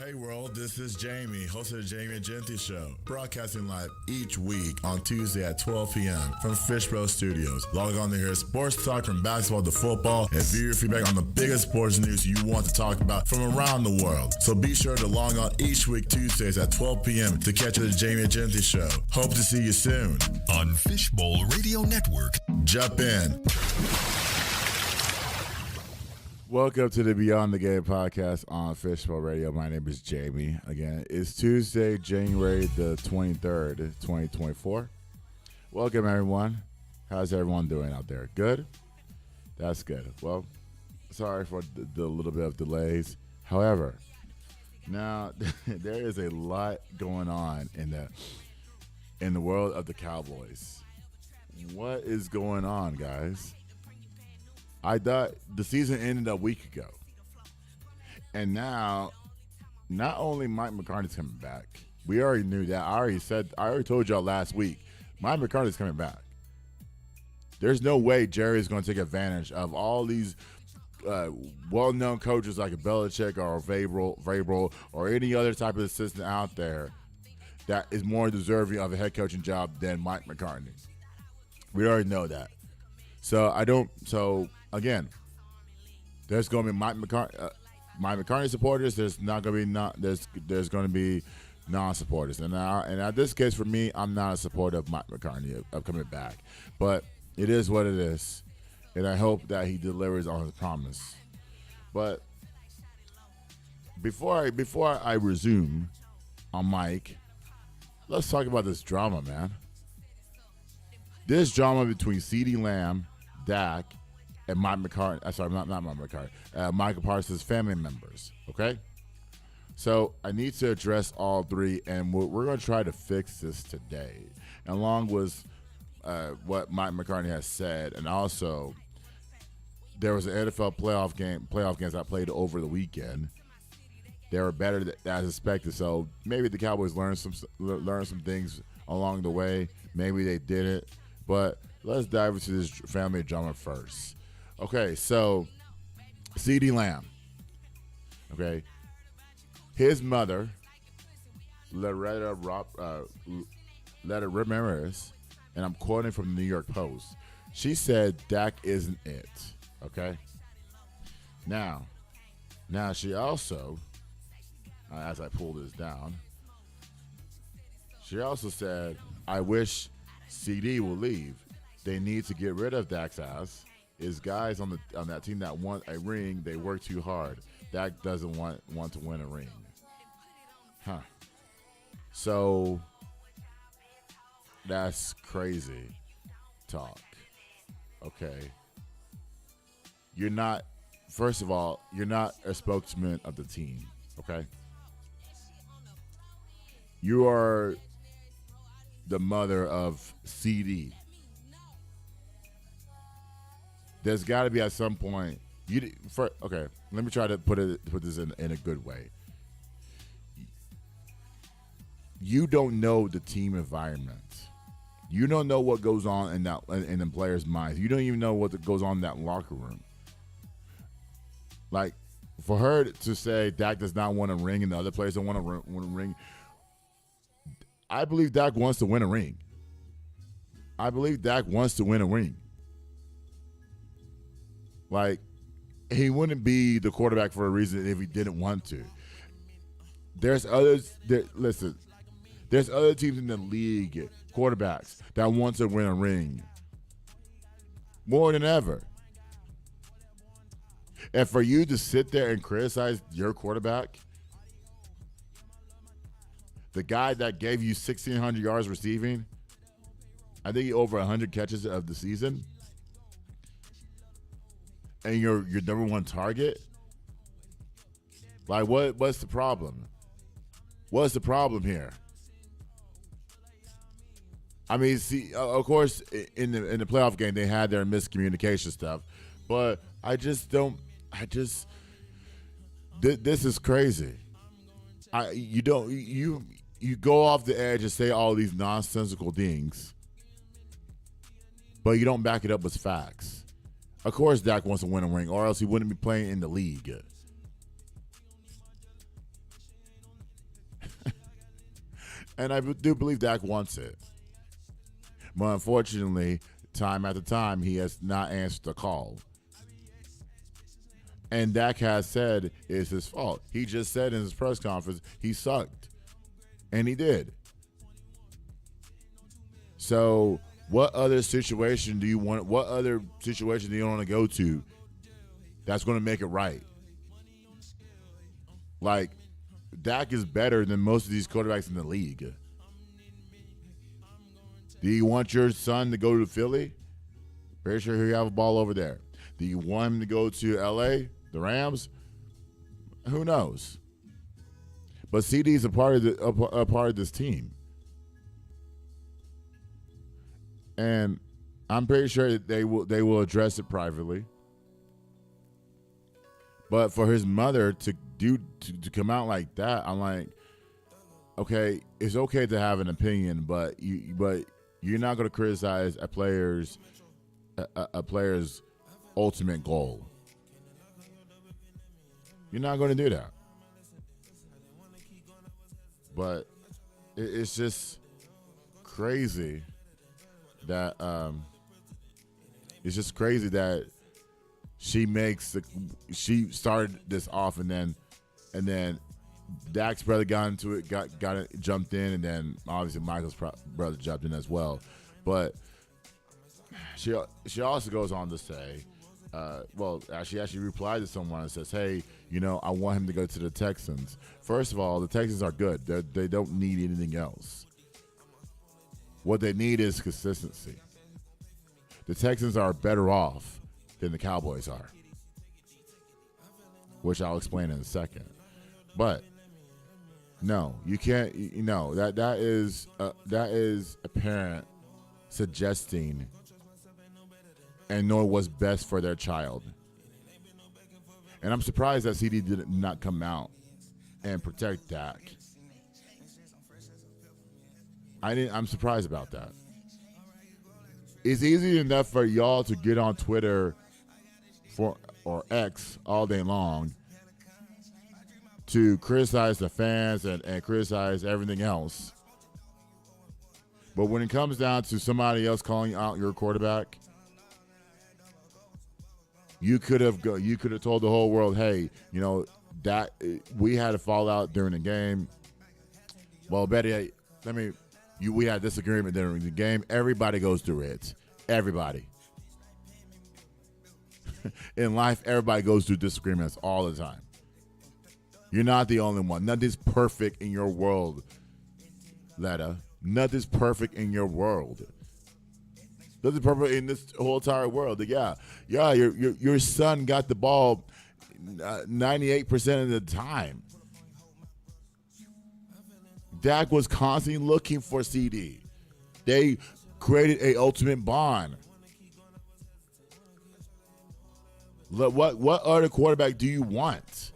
Hey world, this is Jamie, host of the Jamieegenti Show, broadcasting live each week on Tuesday at 12 p.m. from Fishbowl Studios. Log on to hear sports talk from basketball to football and view your feedback on the biggest sports news you want to talk about from around the world. So be sure to log on each week Tuesdays at 12 p.m. to catch the Jamieegenti Show. Hope to see you soon on Fishbowl Radio Network. Jump in. Welcome to the Beyond the Game podcast on Fishbowl Radio. My name is Jamie. Again, it's Tuesday, January the 23rd, 2024. Welcome, everyone. How's everyone doing out there? Good? That's good. Well, sorry for the little bit of delays. However, now there is a lot going on in the world of the Cowboys. What is going on, guys? I thought the season ended a week ago. And now, not only Mike McCarthy's coming back, we already knew that. I already told y'all last week, Mike McCarthy's coming back. There's no way Jerry's going to take advantage of all these well-known coaches like Belichick or Vrabel or any other type of assistant out there that is more deserving of a head coaching job than Mike McCarthy. We already know that. Again, there's going to be Mike McCarthy supporters. There's not going to be there's going to be non-supporters. And at this case for me, I'm not a supporter of Mike McCarthy of coming back. But it is what it is, and I hope that he delivers on his promise. But before I resume on Mike, let's talk about this drama, man. This drama between CeeDee Lamb, Dak, and Mike McCarthy. Sorry, not Mike McCarthy. Michael Parsons' family members. Okay, so I need to address all three, and we're going to try to fix this today, along with what Mike McCarthy has said, and also there was an NFL playoff games I played over the weekend. They were better than as expected, so maybe the Cowboys learned some things along the way. Maybe they didn't, but let's dive into this family drama first. Okay, so CeeDee Lamb. Okay, his mother, Loretta Ramirez, and I'm quoting from the New York Post. She said Dak isn't it. Okay. Now she also, as I pull this down, she also said, I wish CD will leave. They need to get rid of Dak's ass. Is guys on that team that want a ring, they work too hard. Dak doesn't want to win a ring. Huh. So that's crazy talk. Okay. First of all, you're not a spokesman of the team, okay? You are the mother of CD. There's got to be at some point. Okay, let me try to put this in a good way. You don't know the team environment. You don't know what goes on in the players' minds. You don't even know what goes on in that locker room. Like, for her to say Dak does not want a ring and the other players don't want a ring, I believe Dak wants to win a ring. I believe Dak wants to win a ring. Like, he wouldn't be the quarterback for a reason if he didn't want to. There's other teams in the league, quarterbacks, that want to win a ring. More than ever. And for you to sit there and criticize your quarterback, the guy that gave you 1,600 yards receiving, I think over 100 catches of the season, and your number one target, like what's the problem? What's the problem here? I mean, see, of course, in the playoff game they had their miscommunication stuff, but this is crazy. You go off the edge and say all these nonsensical things, but you don't back it up with facts. Of course Dak wants to win a ring, or else he wouldn't be playing in the league. And I do believe Dak wants it. But unfortunately, time after time, he has not answered the call. And Dak has said it's his fault. He just said in his press conference he sucked. And he did. So what other situation do you want to go to that's going to make it right? Like, Dak is better than most of these quarterbacks in the league. Do you want your son to go to Philly? Pretty sure he'll have a ball over there. Do you want him to go to L.A., the Rams? Who knows? But CD is a part of this team. And I'm pretty sure that they will address it privately. But for his mother to come out like that, I'm like, okay, it's okay to have an opinion, but you're not going to criticize a player's ultimate goal. You're not going to do that. But it's just crazy that she started this off, and then Dak's brother got into it, got it, jumped in, and then obviously Michael's brother jumped in as well. But she also goes on to say, she actually replied to someone and says, hey, I want him to go to the Texans. First of all, the Texans are good. They don't need anything else. What they need is consistency. The Texans are better off than the Cowboys are, which I'll explain in a second. But no, you can't. That is a parent suggesting and knowing what's best for their child. And I'm surprised that CD did not come out and protect Dak. I'm surprised about that. It's easy enough for y'all to get on Twitter or X all day long to criticize the fans and criticize everything else. But when it comes down to somebody else calling out your quarterback, you could have told the whole world, hey, that we had a fallout during the game. Well, Betty, we had disagreement during the game. Everybody goes through it. Everybody. In life, everybody goes through disagreements all the time. You're not the only one. Nothing's perfect in your world, Letta. Nothing's perfect in your world. Nothing's perfect in this whole entire world. Yeah. Your son got the ball 98% of the time. Dak was constantly looking for CD. They created a ultimate bond. What other quarterback do you want?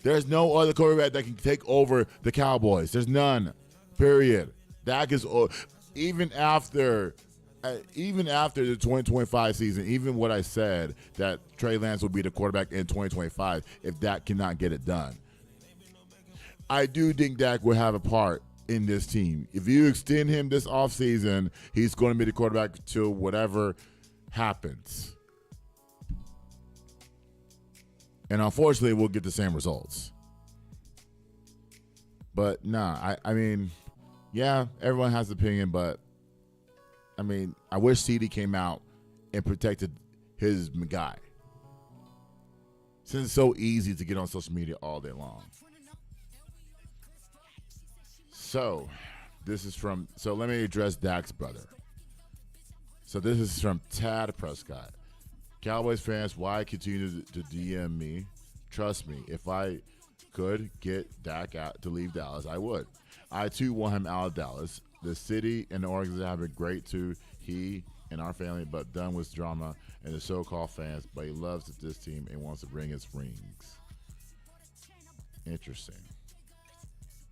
There's no other quarterback that can take over the Cowboys. There's none. Period. Dak is even after the 2025 season. Even what I said that Trey Lance will be the quarterback in 2025 if Dak cannot get it done. I do think Dak will have a part in this team. If you extend him this offseason, he's going to be the quarterback till whatever happens. And unfortunately, we'll get the same results. But I mean, yeah, everyone has an opinion, but I mean, I wish CD came out and protected his guy. Since it's so easy to get on social media all day long. So let me address Dak's brother. So this is from Tad Prescott. Cowboys fans, why continue to DM me? Trust me, if I could get Dak out to leave Dallas, I would. I too want him out of Dallas. The city and the organization have been great to he and our family, but done with drama and the so-called fans. But he loves this team and wants to bring his rings. Interesting.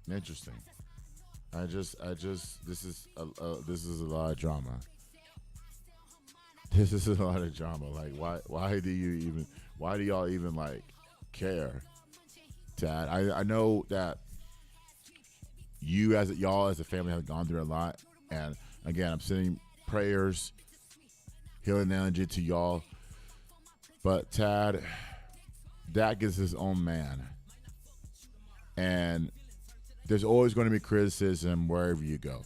This is a lot of drama. This is a lot of drama. Like, why do y'all even like care, Tad? I know that y'all as a family have gone through a lot. And again, I'm sending prayers, healing energy to y'all. But Tad, Dak is his own man. And there's always going to be criticism wherever you go.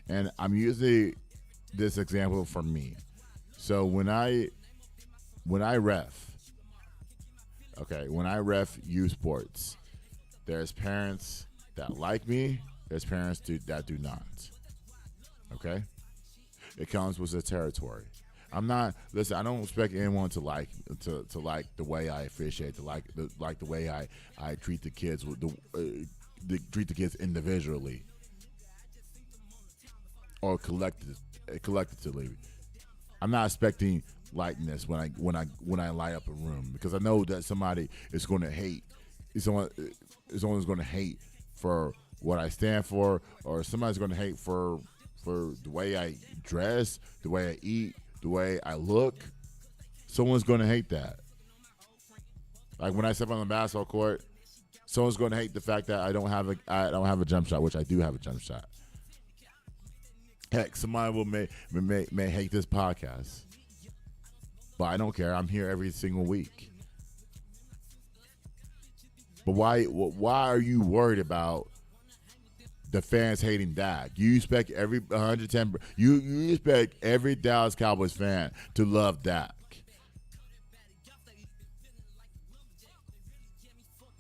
And I'm using this example for me. So when I ref youth sports, there's parents that like me, there's parents that do not. Okay? It comes with the territory. I don't expect anyone to like the way I officiate, to like the way I treat the kids treat the kids individually or collectively. I'm not expecting likeness when I light up a room, because I know that somebody is going to hate. Someone's going to hate for what I stand for, or somebody's going to hate for the way I dress, the way I eat, the way I look. Someone's going to hate that. Like when I step on the basketball court, someone's going to hate the fact that I don't have a jump shot, which I do have a jump shot. Heck, somebody may hate this podcast, but I don't care. I'm here every single week. But why are you worried about the fans hating Dak? You expect every 110. You expect every Dallas Cowboys fan to love Dak.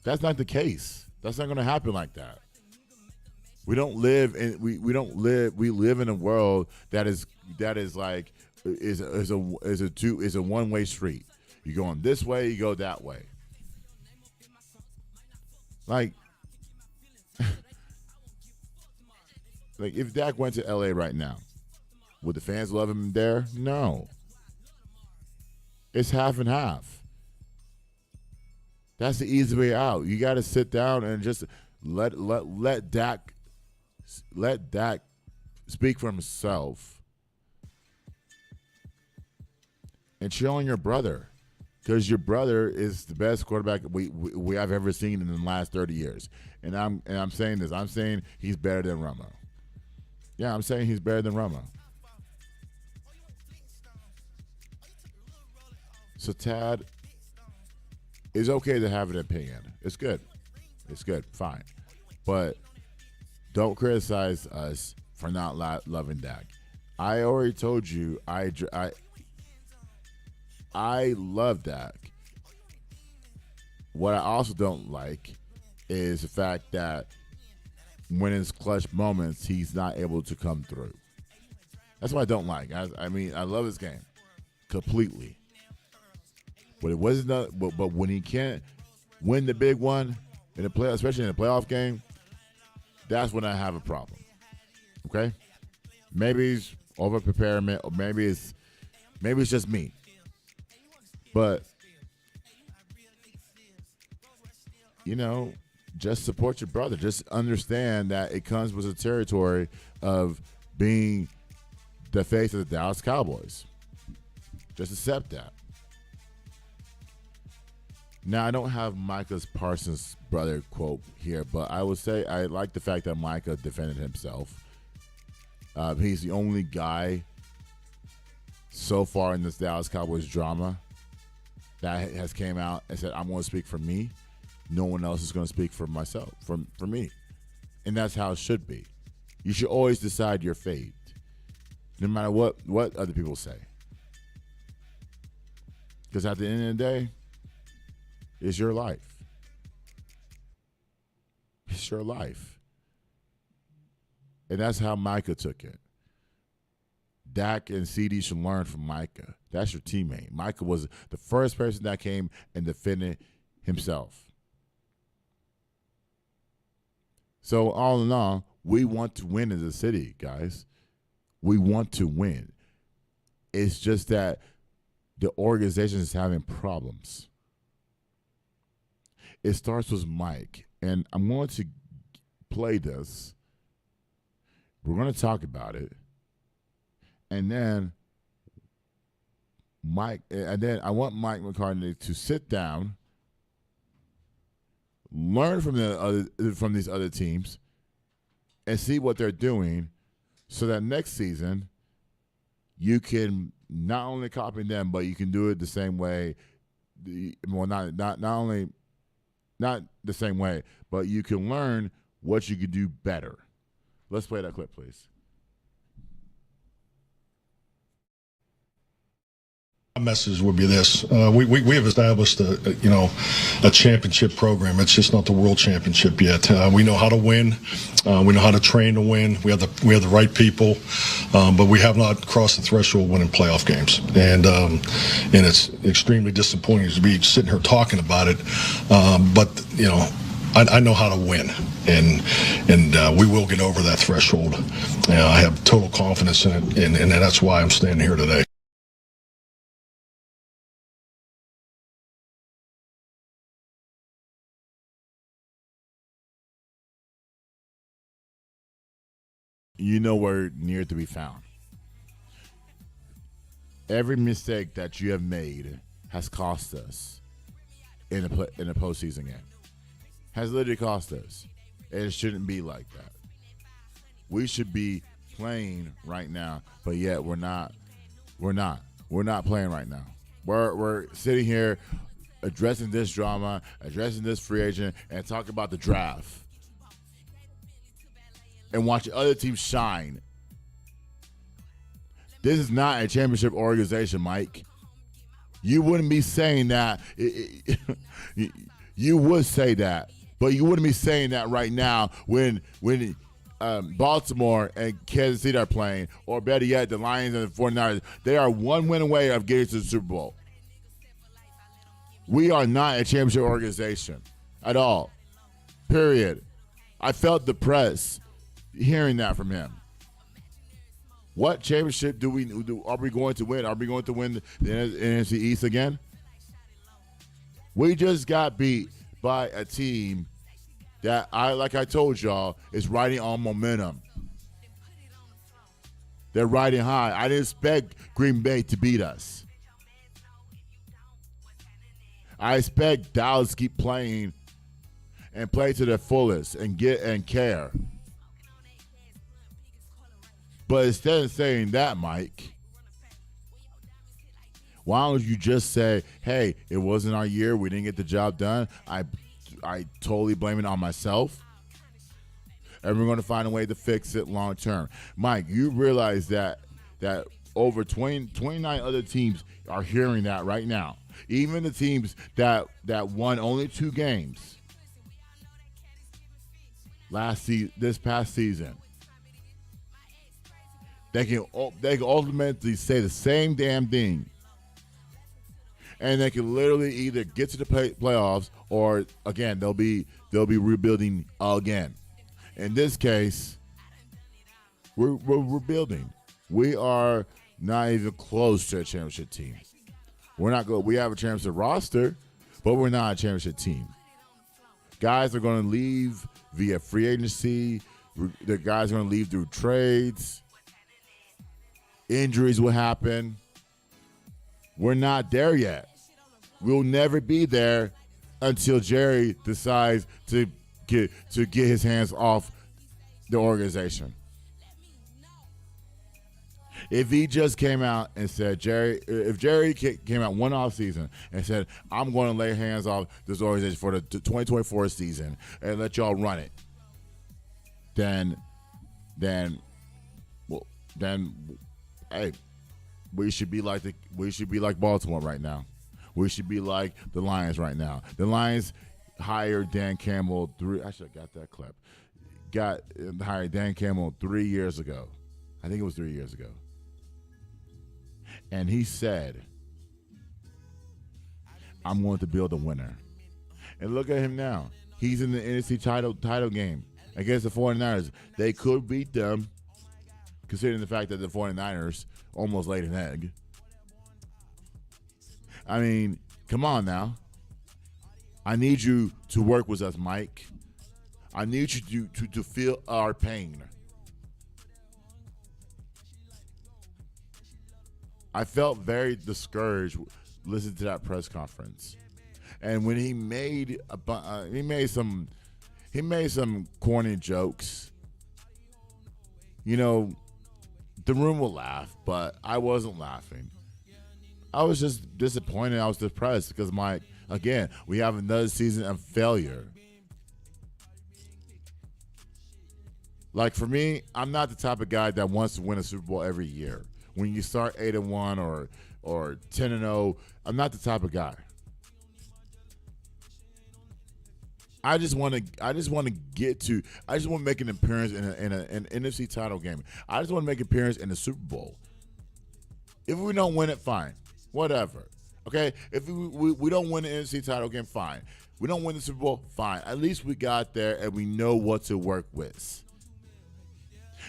That's not the case. That's not going to happen like that. We live in a world that is like is a one-way street. You go on this way, you go that way. Like like if Dak went to LA right now, would the fans love him there? No. It's half and half. That's the easy way out. You got to sit down and just let Dak speak for himself and chill on your brother, because your brother is the best quarterback we have ever seen in the last 30 years. And I'm saying this. I'm saying he's better than Romo. Yeah, I'm saying he's better than Romo. So Tad, it's okay to have an opinion. It's good. It's good. Fine. But don't criticize us for not loving Dak. I already told you I love Dak. What I also don't like is the fact that when it's clutch moments, he's not able to come through. That's what I don't like. I mean, I love his game completely. But it wasn't. But when he can't win the big one in the play, especially in a playoff game, that's when I have a problem. Okay, maybe it's over preparing, or maybe it's just me. But just support your brother. Just understand that it comes with the territory of being the face of the Dallas Cowboys. Just accept that. Now, I don't have Micah Parsons' brother quote here, but I would say I like the fact that Micah defended himself. He's the only guy so far in this Dallas Cowboys drama that has came out and said, I'm going to speak for me. No one else is going to speak for myself, for me. And that's how it should be. You should always decide your fate, no matter what other people say. Because at the end of the day, it's your life. It's your life. And that's how Micah took it. Dak and CD should learn from Micah. That's your teammate. Micah was the first person that came and defended himself. So all in all, we want to win as a city, guys. We want to win. It's just that the organization is having problems. It starts with Mike, and I'm going to play this. We're going to talk about it, and then I want Mike McCarthy to sit down, learn from these other teams, and see what they're doing so that next season you can not only copy them, but you can do it the same way. Well, not the same way, but you can learn what you can do better. Let's play that clip, please. My message would be this: we have established a championship program. It's just not the world championship yet. We know how to win. We know how to train to win. We have the right people, but we have not crossed the threshold of winning playoff games. And it's extremely disappointing to be sitting here talking about it. But I know how to win, and we will get over that threshold. I have total confidence in it, and that's why I'm standing here today. You know where near to be found. Every mistake that you have made has cost us in a postseason game. Has literally cost us. And it shouldn't be like that. We should be playing right now, but yet we're not. We're not playing right now. We're sitting here addressing this drama, addressing this free agent, and talking about the draft. And watch other teams shine. This is not a championship organization, Mike. You wouldn't be saying that. You would say that, but you wouldn't be saying that right now when Baltimore and Kansas City are playing, or better yet, the Lions and the 49ers. They are one win away of getting to the Super Bowl. We are not a championship organization at all. Period. I felt depressed hearing that from him. What championship are we going to win? Are we going to win the NFC East again? We just got beat by a team that like I told y'all, is riding on momentum. They're riding high. I didn't expect Green Bay to beat us. I expect Dallas to keep playing and play to their fullest and care. But instead of saying that, Mike, why don't you just say, hey, it wasn't our year. We didn't get the job done. I totally blame it on myself. And we're going to find a way to fix it long term. Mike, you realize that over 29 other teams are hearing that right now. Even the teams that won only 2 games this past season. They can ultimately say the same damn thing, and they can literally either get to the playoffs or again they'll be rebuilding again. In this case, we're rebuilding. We are not even close to a championship team. We're not good. We have a championship roster, but we're not a championship team. Guys are going to leave via free agency. The guys are going to leave through trades. Injuries will happen. We're not there yet. We'll never be there until Jerry decides to get his hands off the organization. If he just came out and said, if Jerry came out one off season and said, I'm going to lay hands off this organization for the 2024 season and let y'all run it, then hey, we should be like Baltimore right now. We should be like the Lions right now. The Lions hired Dan Campbell I should have got that clip. Hired Dan Campbell 3 years ago. I think it was 3 years ago. And he said, I'm going to build a winner. And look at him now. He's in the NFC title game against the 49ers. They could beat them, considering the fact that the 49ers almost laid an egg. I mean, come on now. I need you to work with us, Mike. I need you to feel our pain. I felt very discouraged listening to that press conference, and when he made some corny jokes, the room will laugh, but I wasn't laughing. I was just disappointed. I was depressed because, again, we have another season of failure. Like, for me, I'm not the type of guy that wants to win a Super Bowl every year. When you start 8-1 or 10-0, I'm not the type of guy. I just want to make an appearance in an NFC title game. I just want to make an appearance in the Super Bowl. If we don't win it, fine, whatever. Okay, if we don't win the NFC title game, fine. We don't win the Super Bowl, fine. At least we got there and we know what to work with.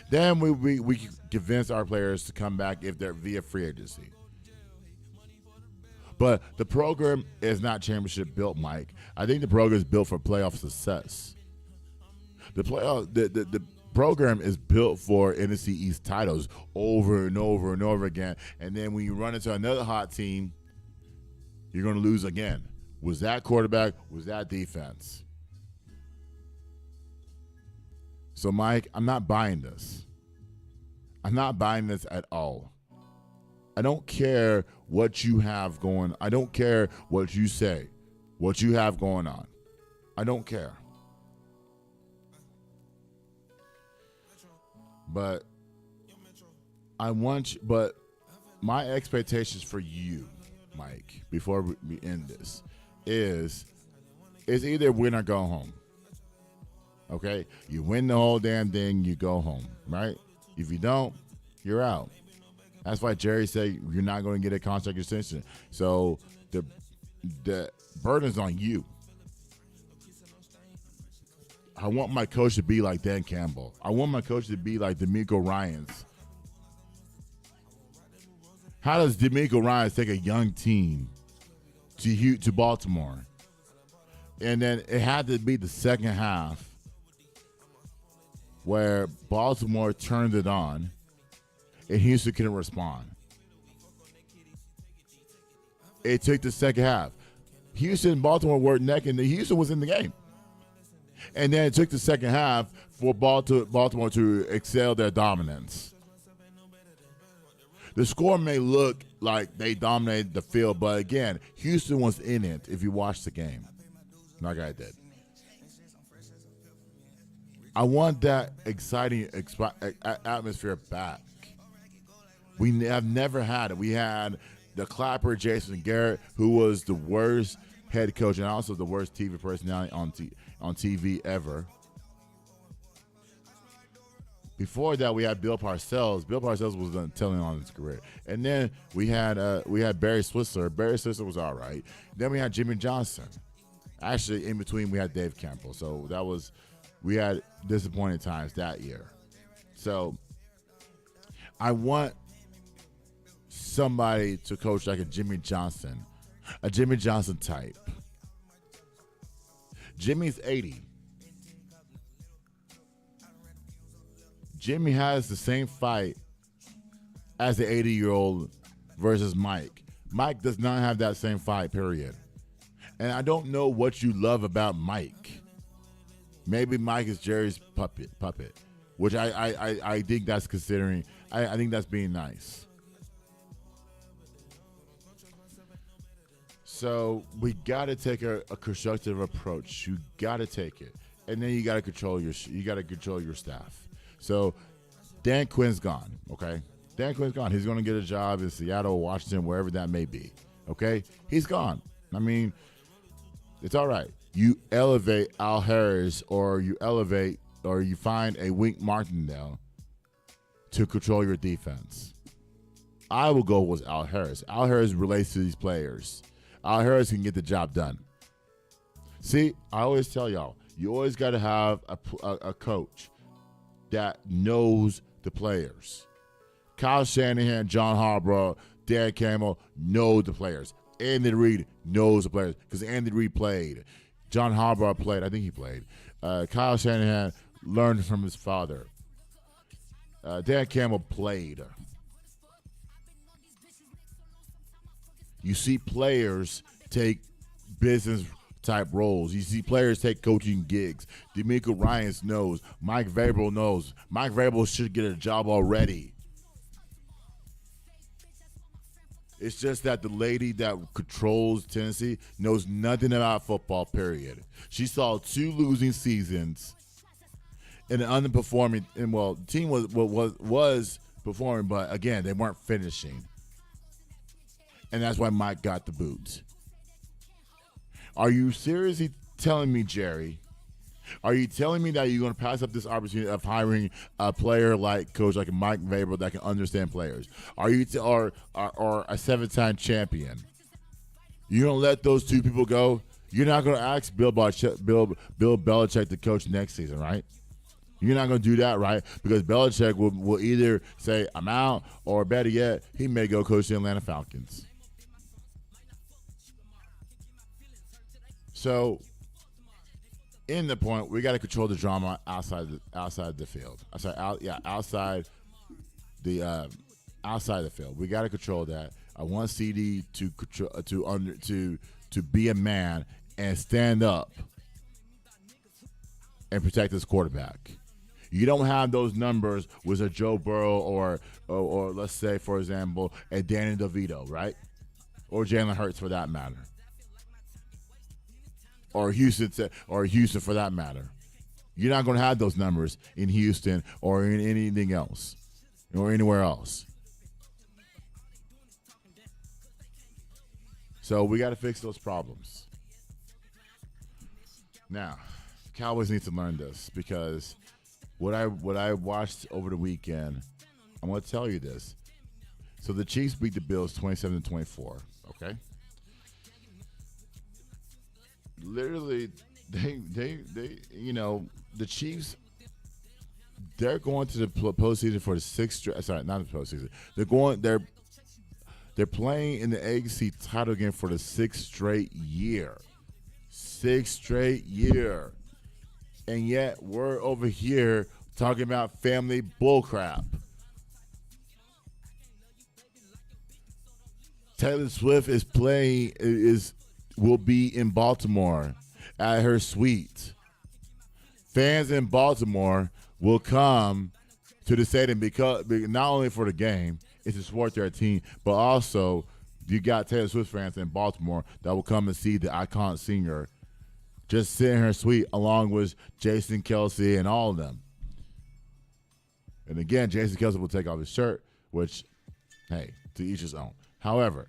Then we convince our players to come back if they're via free agency. But the program is not championship built, Mike. I think the program is built for playoff success. The program is built for NFC East titles over and over and over again. And then when you run into another hot team, you're going to lose again. Was that quarterback? Was that defense? So, Mike, I'm not buying this. I'm not buying this at all. I don't care what you have going. I don't care what you say, what you have going on. I don't care. But but my expectations for you, Mike, before we end this, is either win or go home. Okay? You win the whole damn thing, you go home, right? If you don't, you're out. That's why Jerry said you're not going to get a contract extension. So the burden's on you. I want my coach to be like Dan Campbell. I want my coach to be like D'Amico Ryans. How does D'Amico Ryans take a young team to Baltimore? And then it had to be the second half where Baltimore turned it on and Houston couldn't respond. It took the second half. Houston and Baltimore were neck and Houston was in the game. And then it took the second half for Baltimore to excel their dominance. The score may look like they dominated the field, but again, Houston was in it if you watch the game, like I did. I want that exciting atmosphere back. We have never had it. We had the Clapper, Jason Garrett, who was the worst head coach and also the worst TV personality on TV ever. Before that, we had Bill Parcells. Bill Parcells was done telling on his career, and then we had Barry Switzer. Barry Switzer was all right. Then we had Jimmy Johnson. Actually, in between, we had Dave Campbell. So we had disappointing times that year. So I want somebody to coach like a Jimmy Johnson type. Jimmy's 80. Jimmy has the same fight as the 80-year-old versus Mike. Mike does not have that same fight, period. And I don't know what you love about Mike. Maybe Mike is Jerry's puppet, which I think that's considering. I think that's being nice. So we got to take a constructive approach. You got to take it, and then you got to control your staff. So Dan Quinn's gone. Okay, Dan Quinn's gone. He's going to get a job in Seattle, Washington, wherever that may be. Okay, he's gone. I mean, it's all right. You elevate Al Harris, or you find a Wink Martindale to control your defense. I will go with Al Harris. Al Harris relates to these players. Al Harris can get the job done. See, I always tell y'all, you always got to have a coach that knows the players. Kyle Shanahan, John Harbaugh, Dan Campbell know the players. Andy Reid knows the players because Andy Reid played. John Harbaugh played. I think he played. Kyle Shanahan learned from his father. Dan Campbell played. You see players take business type roles. You see players take coaching gigs. D'Amico Ryans knows. Mike Vrabel knows. Mike Vrabel should get a job already. It's just that the lady that controls Tennessee knows nothing about football, period. She saw 2 losing seasons and an underperforming, and the team was performing, but again, they weren't finishing. And that's why Mike got the boot. Are you seriously telling me, Jerry? Are you telling me that you're going to pass up this opportunity of hiring a player like coach like Mike Vrabel that can understand players? Are you or a 7-time champion? You don't let those 2 people go. You're not going to ask Bill Belichick to coach next season, right? You're not going to do that, right? Because Belichick will either say I'm out, or better yet, he may go coach the Atlanta Falcons. So, in the point, we got to control the drama outside the field. Outside the field. We got to control that. I want CD to be a man and stand up and protect his quarterback. You don't have those numbers with a Joe Burrow or let's say, for example, a Danny DeVito, right? Or Jalen Hurts for that matter. Or Houston for that matter. You're not going to have those numbers in Houston or in anything else or anywhere else. So we got to fix those problems. Now, Cowboys need to learn this, because what I watched over the weekend, I'm going to tell you this. So the Chiefs beat the Bills 27-24, okay? Literally, they the Chiefs, they're going to the postseason for the 6th straight. Sorry, not the postseason. They're playing in the AFC title game for the 6th straight year. 6th straight year. And yet we're over here talking about family bullcrap. Taylor Swift will be in Baltimore at her suite. Fans in Baltimore will come to the stadium because not only for the game, it's to support their team, but also you got Taylor Swift fans in Baltimore that will come and see the iconic singer just sit in her suite along with Jason Kelce and all of them. And again, Jason Kelce will take off his shirt, which, hey, to each his own. However,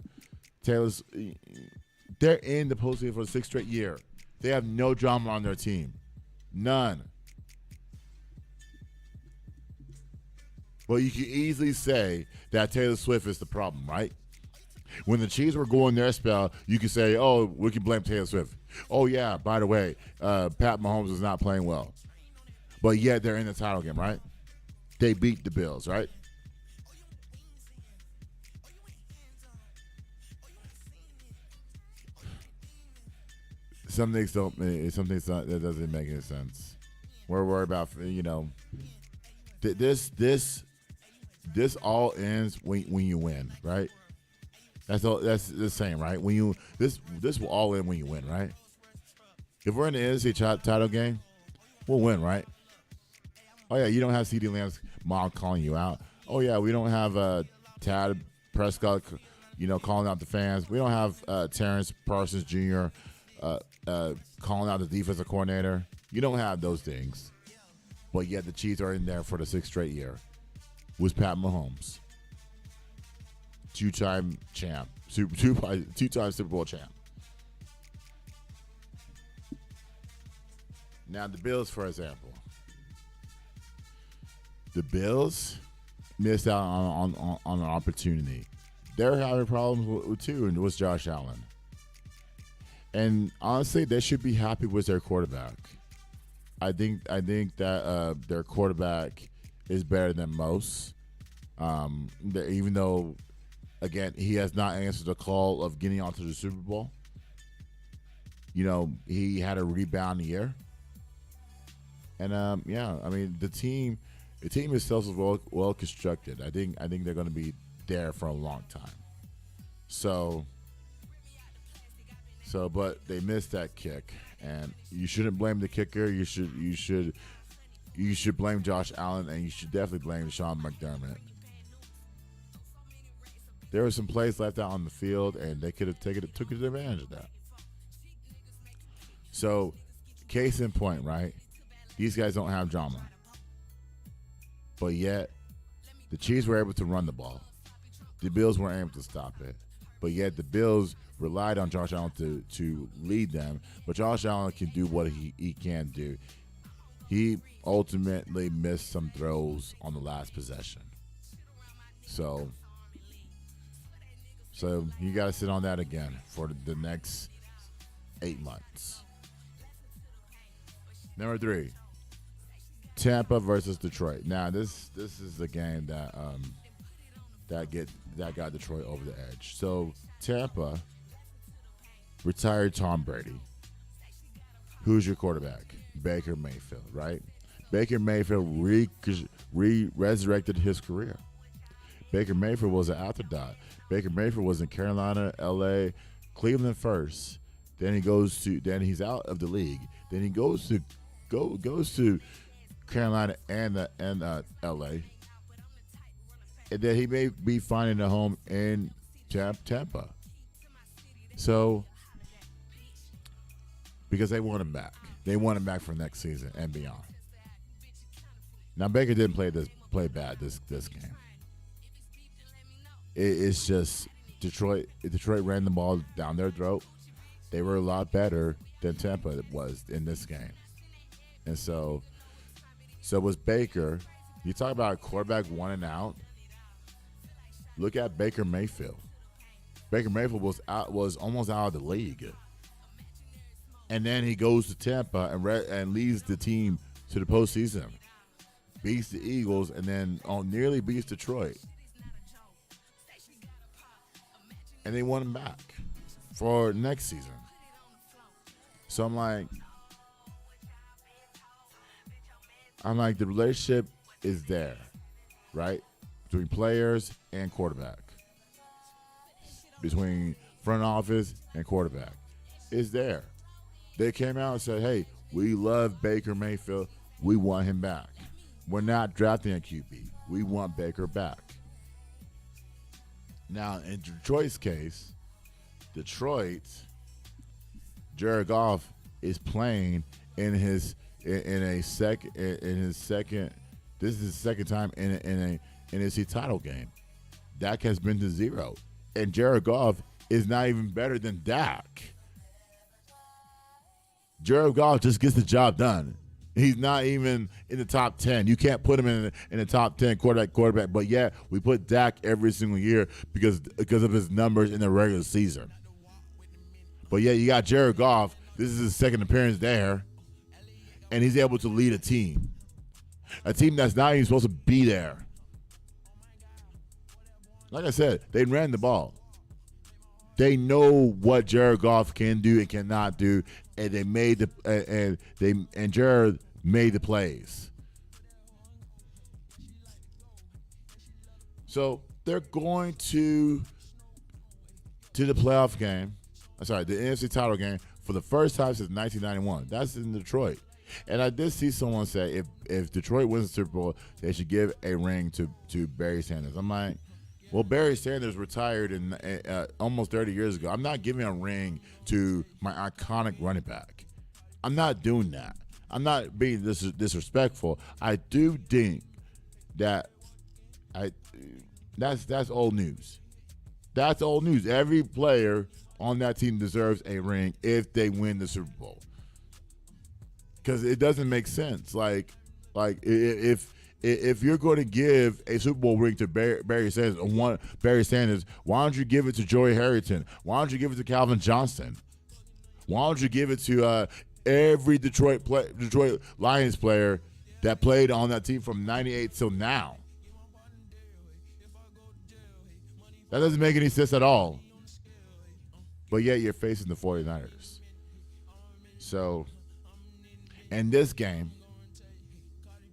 they're in the postseason for the 6th straight year. They have no drama on their team. None. But you can easily say that Taylor Swift is the problem, right? When the Chiefs were going their spell, you can say, oh, we can blame Taylor Swift. Oh, yeah, by the way, Pat Mahomes is not playing well. But yet they're in the title game, right? They beat the Bills, right? Some things that doesn't make any sense. We're worried about, this all ends when you win, right? That's the same, right? This will all end when you win, right? If we're in the NFC title game, we'll win, right? Oh yeah, you don't have CeeDee Lamb's mom calling you out. Oh yeah, we don't have Tad Prescott, calling out the fans. We don't have Terrence Parsons Jr. Calling out the defensive coordinator. You don't have those things. But yet the Chiefs are in there for the 6th straight year with Pat Mahomes. Two-time champ. Two-time Super Bowl champ. Now the Bills, for example. The Bills missed out on an opportunity. They're having problems with too, and it was Josh Allen. And honestly, they should be happy with their quarterback. I think that their quarterback is better than most. Even though, again, he has not answered the call of getting onto the Super Bowl. He had a rebound year. And the team itself is well constructed. I think they're going to be there for a long time. So So, but they missed that kick, and you shouldn't blame the kicker. You should blame Josh Allen, and you should definitely blame Sean McDermott. There were some plays left out on the field, and they could have took advantage of that. So, case in point, right? These guys don't have drama, but yet the Chiefs were able to run the ball. The Bills weren't able to stop it, but yet the Bills relied on Josh Allen to lead them. But Josh Allen can do what he can do. He ultimately missed some throws on the last possession. So you got to sit on that again for the next 8 months. Number 3, Tampa versus Detroit. Now this is the game that got Detroit over the edge. So Tampa retired Tom Brady. Who's your quarterback? Baker Mayfield, right? Baker Mayfield resurrected his career. Baker Mayfield was an afterthought. Baker Mayfield was in Carolina, LA, Cleveland first. Then he's out of the league. Then he goes to Carolina and LA. And then he may be finding a home in Tampa. So, because they want him back. They want him back for next season and beyond. Now, Baker didn't play bad this game. It's just Detroit ran the ball down their throat. They were a lot better than Tampa was in this game. And so was Baker. You talk about a quarterback 1 and out. Look at Baker Mayfield. Baker Mayfield was almost out of the league. And then he goes to Tampa and leads the team to the postseason. Beats the Eagles and then nearly beats Detroit. And they want him back for next season. So I'm like, the relationship is there, right? Between players and quarterback. Between front office and quarterback. It's there. They came out and said, hey, we love Baker Mayfield. We want him back. We're not drafting a QB. We want Baker back. Now, in Detroit's case, Jared Goff is playing in his second. This is his second time in his title game. Dak has been to 0, and Jared Goff is not even better than Dak. Jared Goff just gets the job done. He's not even in the top 10. You can't put him in the top 10 quarterback. But yeah, we put Dak every single year because of his numbers in the regular season. But yeah, you got Jared Goff. This is his second appearance there, and he's able to lead a team that's not even supposed to be there. Like I said, they ran the ball. They know what Jared Goff can do and cannot do, and Jared made the plays. So they're going to the playoff game. The NFC title game for the first time since 1991. That's in Detroit. And I did see someone say if Detroit wins the Super Bowl, they should give a ring to Barry Sanders. I'm like, well, Barry Sanders retired in almost 30 years ago. I'm not giving a ring to my iconic running back. I'm not doing that. I'm not being disrespectful. I do think that that's old news. That's old news. Every player on that team deserves a ring if they win the Super Bowl. Because it doesn't make sense. Like if you're going to give a Super Bowl ring to Barry Sanders, why don't you give it to Joey Harrington? Why don't you give it to Calvin Johnson? Why don't you give it to every Detroit Lions player that played on that team from 98 till now? That doesn't make any sense at all. But yet you're facing the 49ers. So, in this game,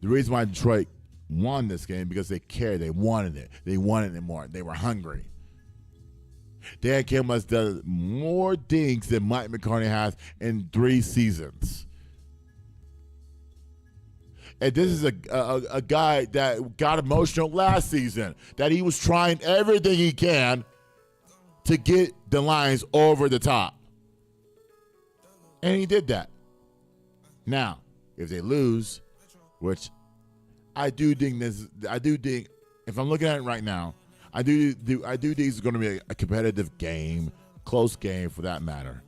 the reason why Detroit won this game because they cared. They wanted it. They wanted it more. They were hungry. Dan Campbell has done more dinks than Mike McCarthy has in 3 seasons. And this is a guy that got emotional last season, that he was trying everything he can to get the Lions over the top. And he did that. Now, if they lose, which I do think if I'm looking at it right now, I do think it's going to be a competitive game, close game for that matter.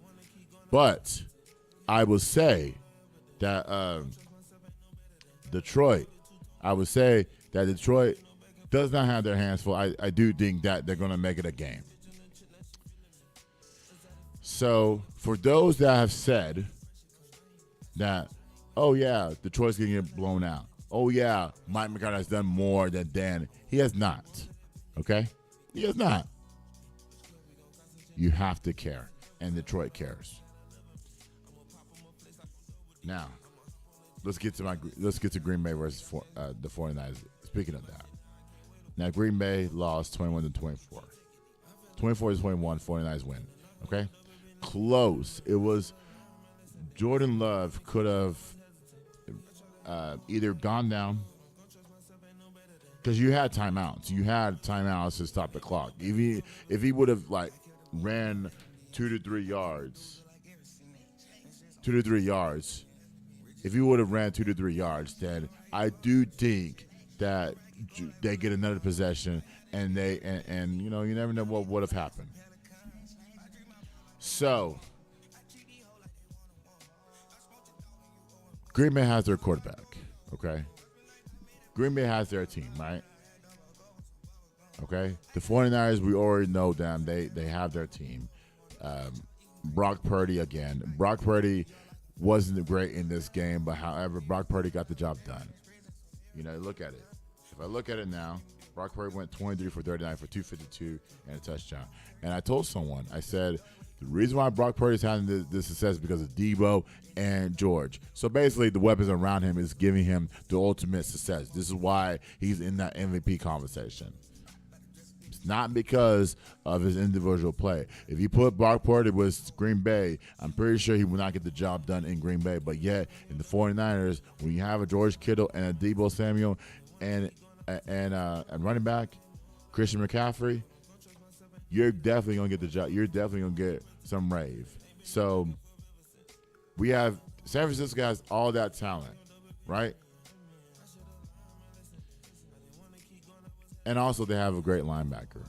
But I will say that Detroit does not have their hands full. I do think that they're going to make it a game. So for those that have said that, oh yeah, Detroit's going to get blown out. Oh yeah, Mike McCarthy has done more than Dan. He has not. Okay? He has not. You have to care, and Detroit cares. Now, let's get to Green Bay versus the 49ers. Speaking of that, now Green Bay lost 21-24. 24-21, 49ers win. Okay, close. It was Jordan Love could have either gone down because you had timeouts. You had timeouts to stop the clock. If he would have ran 2 to 3 yards. If he would have ran 2 to 3 yards, then I do think that they get another possession, and you never know what would have happened. So Green Bay has their quarterback, okay? Green Bay has their team, right? Okay? The 49ers, we already know them. They have their team. Brock Purdy again. Brock Purdy wasn't great in this game, but however, Brock Purdy got the job done. Look at it. If I look at it now, Brock Purdy went 23 for 39 for 252 and a touchdown. And I told someone, I said, the reason why Brock Purdy is having this success is because of Debo and George. So basically, the weapons around him is giving him the ultimate success. This is why he's in that MVP conversation. It's not because of his individual play. If you put Brock Purdy with Green Bay, I'm pretty sure he will not get the job done in Green Bay. But yet, in the 49ers, when you have a George Kittle and a Debo Samuel and running back, Christian McCaffrey, you're definitely going to get the job. You're definitely going to get some rave. So we have San Francisco has all that talent, right? And also they have a great linebacker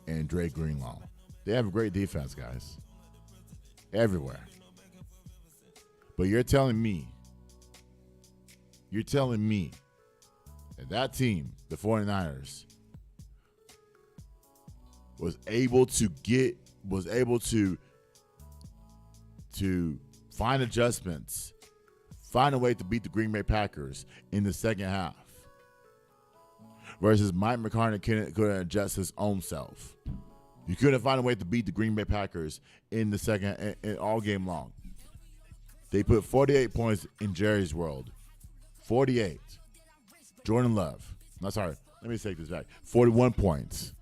and Dre Greenlaw. They have a great defense, guys. Everywhere. But you're telling me that team, the 49ers, was able to find adjustments, find a way to beat the Green Bay Packers in the second half, versus Mike McCarthy couldn't adjust his own self. You couldn't find a way to beat the Green Bay Packers in the second and all game long. They put 48 points in Jerry's world. 48. Jordan Love. No, sorry. Let me take this back. 41 points.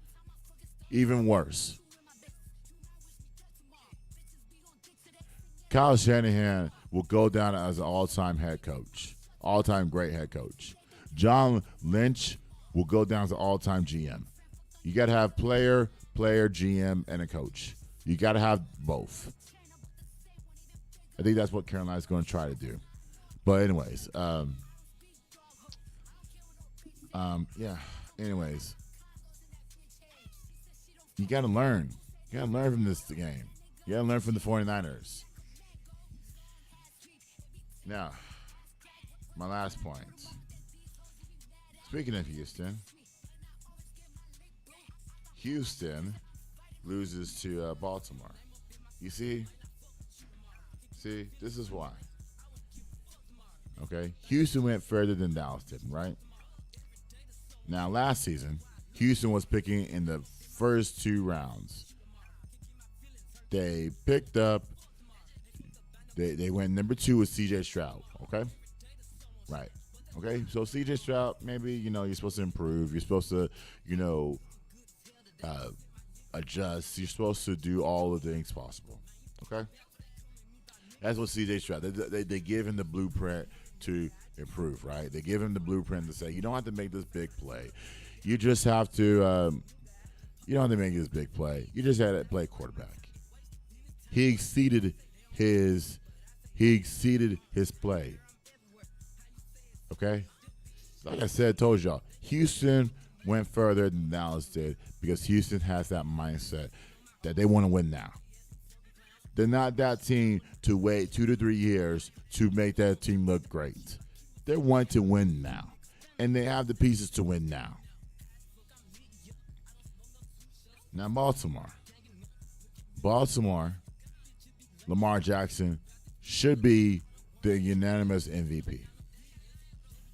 Even worse. Kyle Shanahan will go down as an all-time head coach. All-time great head coach. John Lynch will go down as an all-time GM. You got to have player, GM, and a coach. You got to have both. I think that's what Carolina's going to try to do. But anyways, anyways, you got to learn. You got to learn from this game. You got to learn from the 49ers. Now, my last point. Speaking of Houston loses to Baltimore. You see, this is why. Okay, Houston went further than Dallas did, right? Now, last season, Houston was picking in the first 2 rounds. They picked up. They went number 2 with C.J. Stroud. Okay, right. Okay, so C.J. Stroud, maybe you're supposed to improve. You're supposed to adjust. You're supposed to do all the things possible. Okay? That's what CJ Stroud. They give him the blueprint to improve, right? They give him the blueprint to say, you don't have to make this big play. You just have to, you don't have to make this big play. You just had to play quarterback. He exceeded his play. Okay? Like I said, told y'all, Houston went further than Dallas did because Houston has that mindset that they want to win now. They're not that team to wait 2 to 3 years to make that team look great. They want to win now, and they have the pieces to win now. Now, Baltimore, Lamar Jackson should be the unanimous MVP.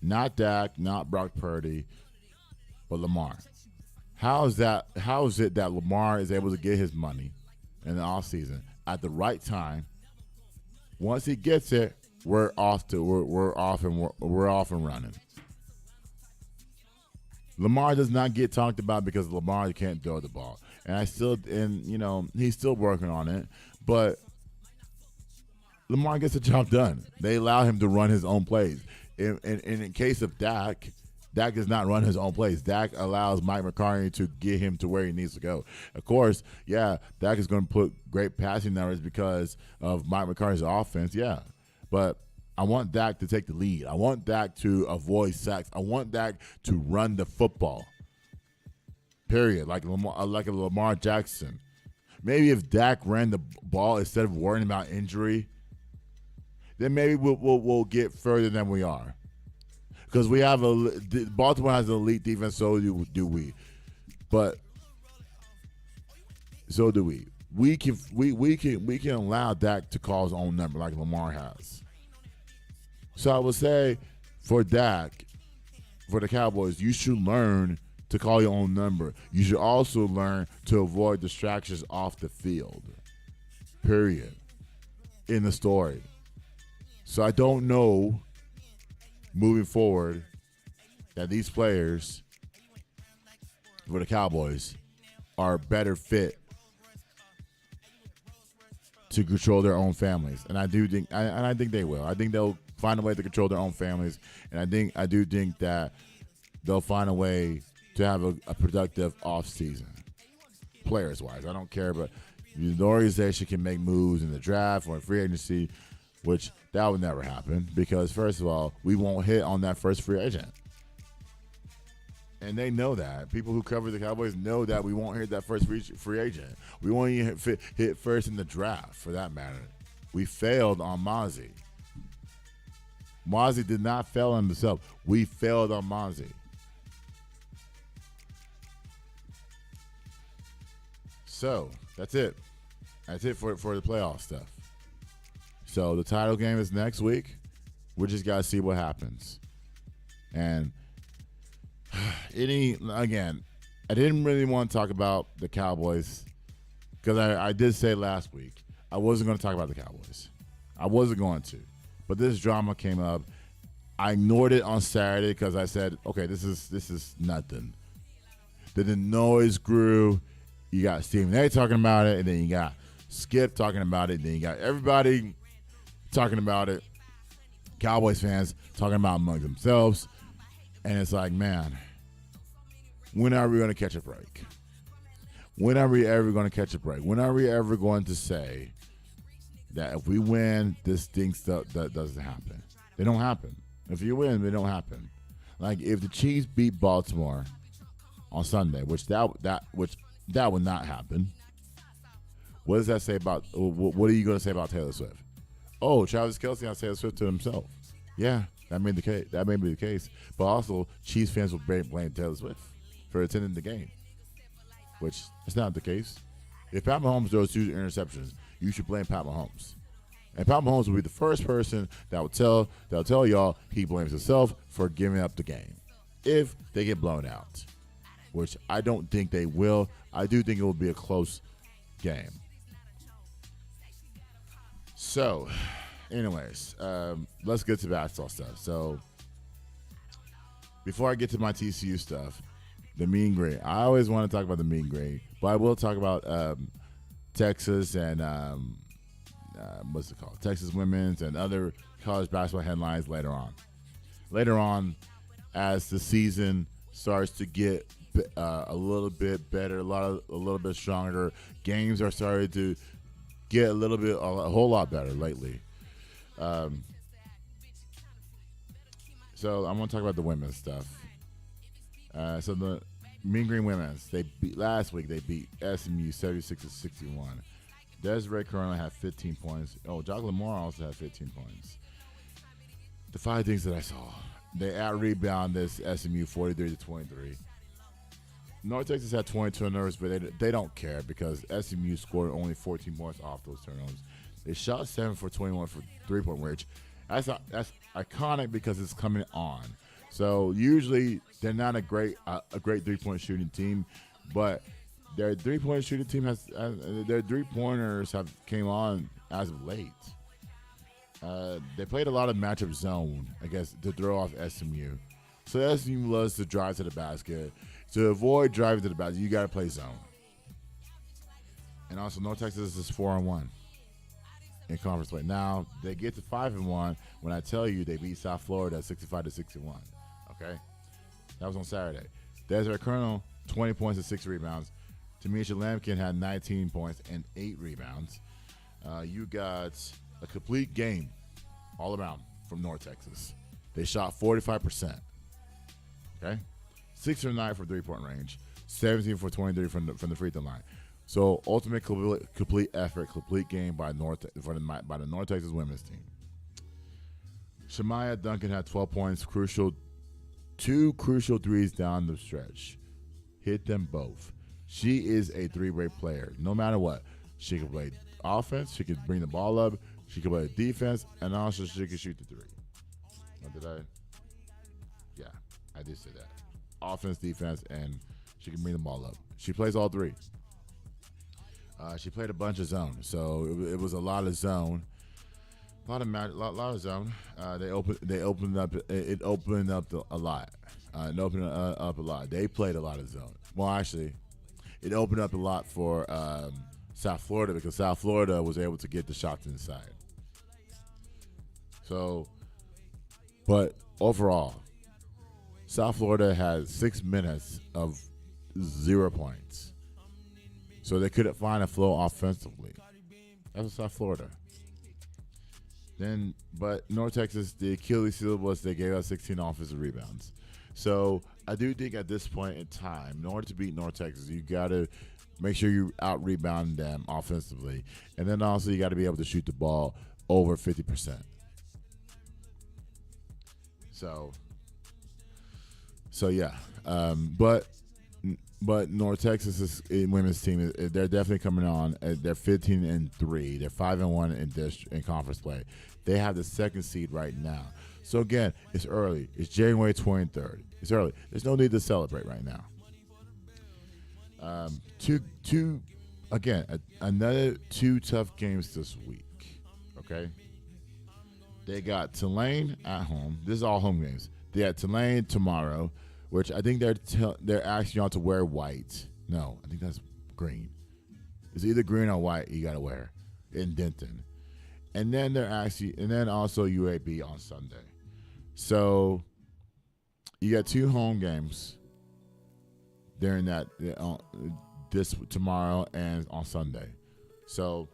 Not Dak, not Brock Purdy, but Lamar. How is it that Lamar is able to get his money in the offseason at the right time? Once he gets it, we're off and running. Lamar does not get talked about because Lamar can't throw the ball. And he's still working on it, but Lamar gets the job done. They allow him to run his own plays. In case of Dak does not run his own plays. Dak allows Mike McCarthy to get him to where he needs to go. Of course, yeah, Dak is going to put great passing numbers because of Mike McCarthy's offense, yeah. But I want Dak to take the lead. I want Dak to avoid sacks. I want Dak to run the football. Period. Like a Lamar Jackson. Maybe if Dak ran the ball instead of worrying about injury, then maybe we'll get further than we are. Because Baltimore has an elite defense, so do we. But so do we. We can allow Dak to call his own number like Lamar has. So I would say for Dak, for the Cowboys, you should learn to call your own number. You should also learn to avoid distractions off the field. Period. In the story. So I don't know moving forward that these players for the Cowboys are better fit to control their own families. And I think they will. I think they'll find a way to control their own families. And I do think that they'll find a way to have a productive offseason, players-wise. I don't care, but the organization can make moves in the draft or in free agency, which that would never happen because, first of all, we won't hit on that first free agent. And they know that. People who cover the Cowboys know that we won't hit that first free agent. We won't even hit first in the draft, for that matter. We failed on Mozzie. Mozzie did not fail on himself. We failed on Mozzie. So, that's it. That's it for the playoff stuff. So, the title game is next week. We just got to see what happens. And again, I didn't really want to talk about the Cowboys because I did say last week I wasn't going to talk about the Cowboys. I wasn't going to. But this drama came up. I ignored it on Saturday because I said, okay, this is nothing. Then the noise grew. You got Stephen A. talking about it, and then you got Skip talking about it, and then you got everybody talking about it. Cowboys fans talking about among themselves. And it's like, man, when are we going to catch a break? When are we ever going to catch a break? When are we ever going to say that if we win, this thing that doesn't happen? They don't happen. If you win, they don't happen. Like if the Chiefs beat Baltimore on Sunday, which that would not happen. What does that say about? What are you going to say about Taylor Swift? Oh, Travis Kelce has Taylor Swift to himself. Yeah, that may be the case. But also, Chiefs fans will blame Taylor Swift for attending the game, which is not the case. If Pat Mahomes throws 2 interceptions, you should blame Pat Mahomes. And Pat Mahomes will be the first person that'll tell y'all he blames himself for giving up the game if they get blown out, which I don't think they will. I do think it will be a close game. So, anyways, let's get to basketball stuff. So, before I get to my TCU stuff, The Mean Green. I always want to talk about the Mean Green, but I will talk about Texas and what's it called? Texas women's and other college basketball headlines later on. Later on, as the season starts to get a little bit better, a little bit stronger, games are starting to get a whole lot better lately. So I'm going to talk about the women's stuff. So the Mean Green women's, last week they beat SMU 76-61. Desiree currently had 15 points. Oh, Jocelyn Moore also had 15 points. The 5 things that I saw. They out-rebound this SMU 43-23. North Texas had 20 turnovers, but they don't care because SMU scored only 14 points off those turnovers. They shot 7 for 21 for three-point range. That's iconic because it's coming on. So usually they're not a great three-point shooting team, but their three-point shooting team their three-pointers have came on as of late. They played a lot of matchup zone, I guess, to throw off SMU. So SMU loves to drive to the basket. To avoid driving to the basket, you got to play zone. And also, North Texas is 4-1 in conference play. Now they get to 5-1 when I tell you they beat South Florida 65-61. Okay, that was on Saturday. Desiree Colonel 20 points and 6 rebounds. Tamisha Lampkin had 19 points and 8 rebounds. You got a complete game all around from North Texas. They shot 45%. Okay, 6 for 9 from three-point range, 17 for 23 from the free throw line. So ultimate complete effort, complete game by the North Texas women's team. Shamaya Duncan had 12 points, two crucial threes down the stretch. Hit them both. She is a three-way player. No matter what, she can play offense. She can bring the ball up. She can play defense, and also she can shoot the three. Did I? Yeah, I did say that. Offense, defense, and she can bring the ball up. She plays all three. She played a bunch of zone, so it was a lot of zone, a lot of zone. It opened up a lot. It opened up a lot. They played a lot of zone. Well, actually, it opened up a lot for South Florida because South Florida was able to get the shots inside. So, but overall, South Florida had 6 minutes of 0 points. So they couldn't find a flow offensively. That was South Florida. But North Texas, the Achilles heel was they gave us 16 offensive rebounds. So I do think at this point in time, in order to beat North Texas, you got to make sure you out-rebound them offensively. And then also you got to be able to shoot the ball over 50%. So yeah. But North Texas women's team, they're definitely coming on. They're 15-3. They're 5-1 in conference play. They have the second seed right now. So again, it's early. It's January 23rd. It's early. There's no need to celebrate right now. Another 2 tough games this week. Okay. They got Tulane at home. This is all home games. They got Tulane tomorrow, which I think they're asking y'all to wear white. No, I think that's green. It's either green or white you gotta wear in Denton. And then also UAB on Sunday. So you got 2 home games during that this tomorrow and on Sunday. So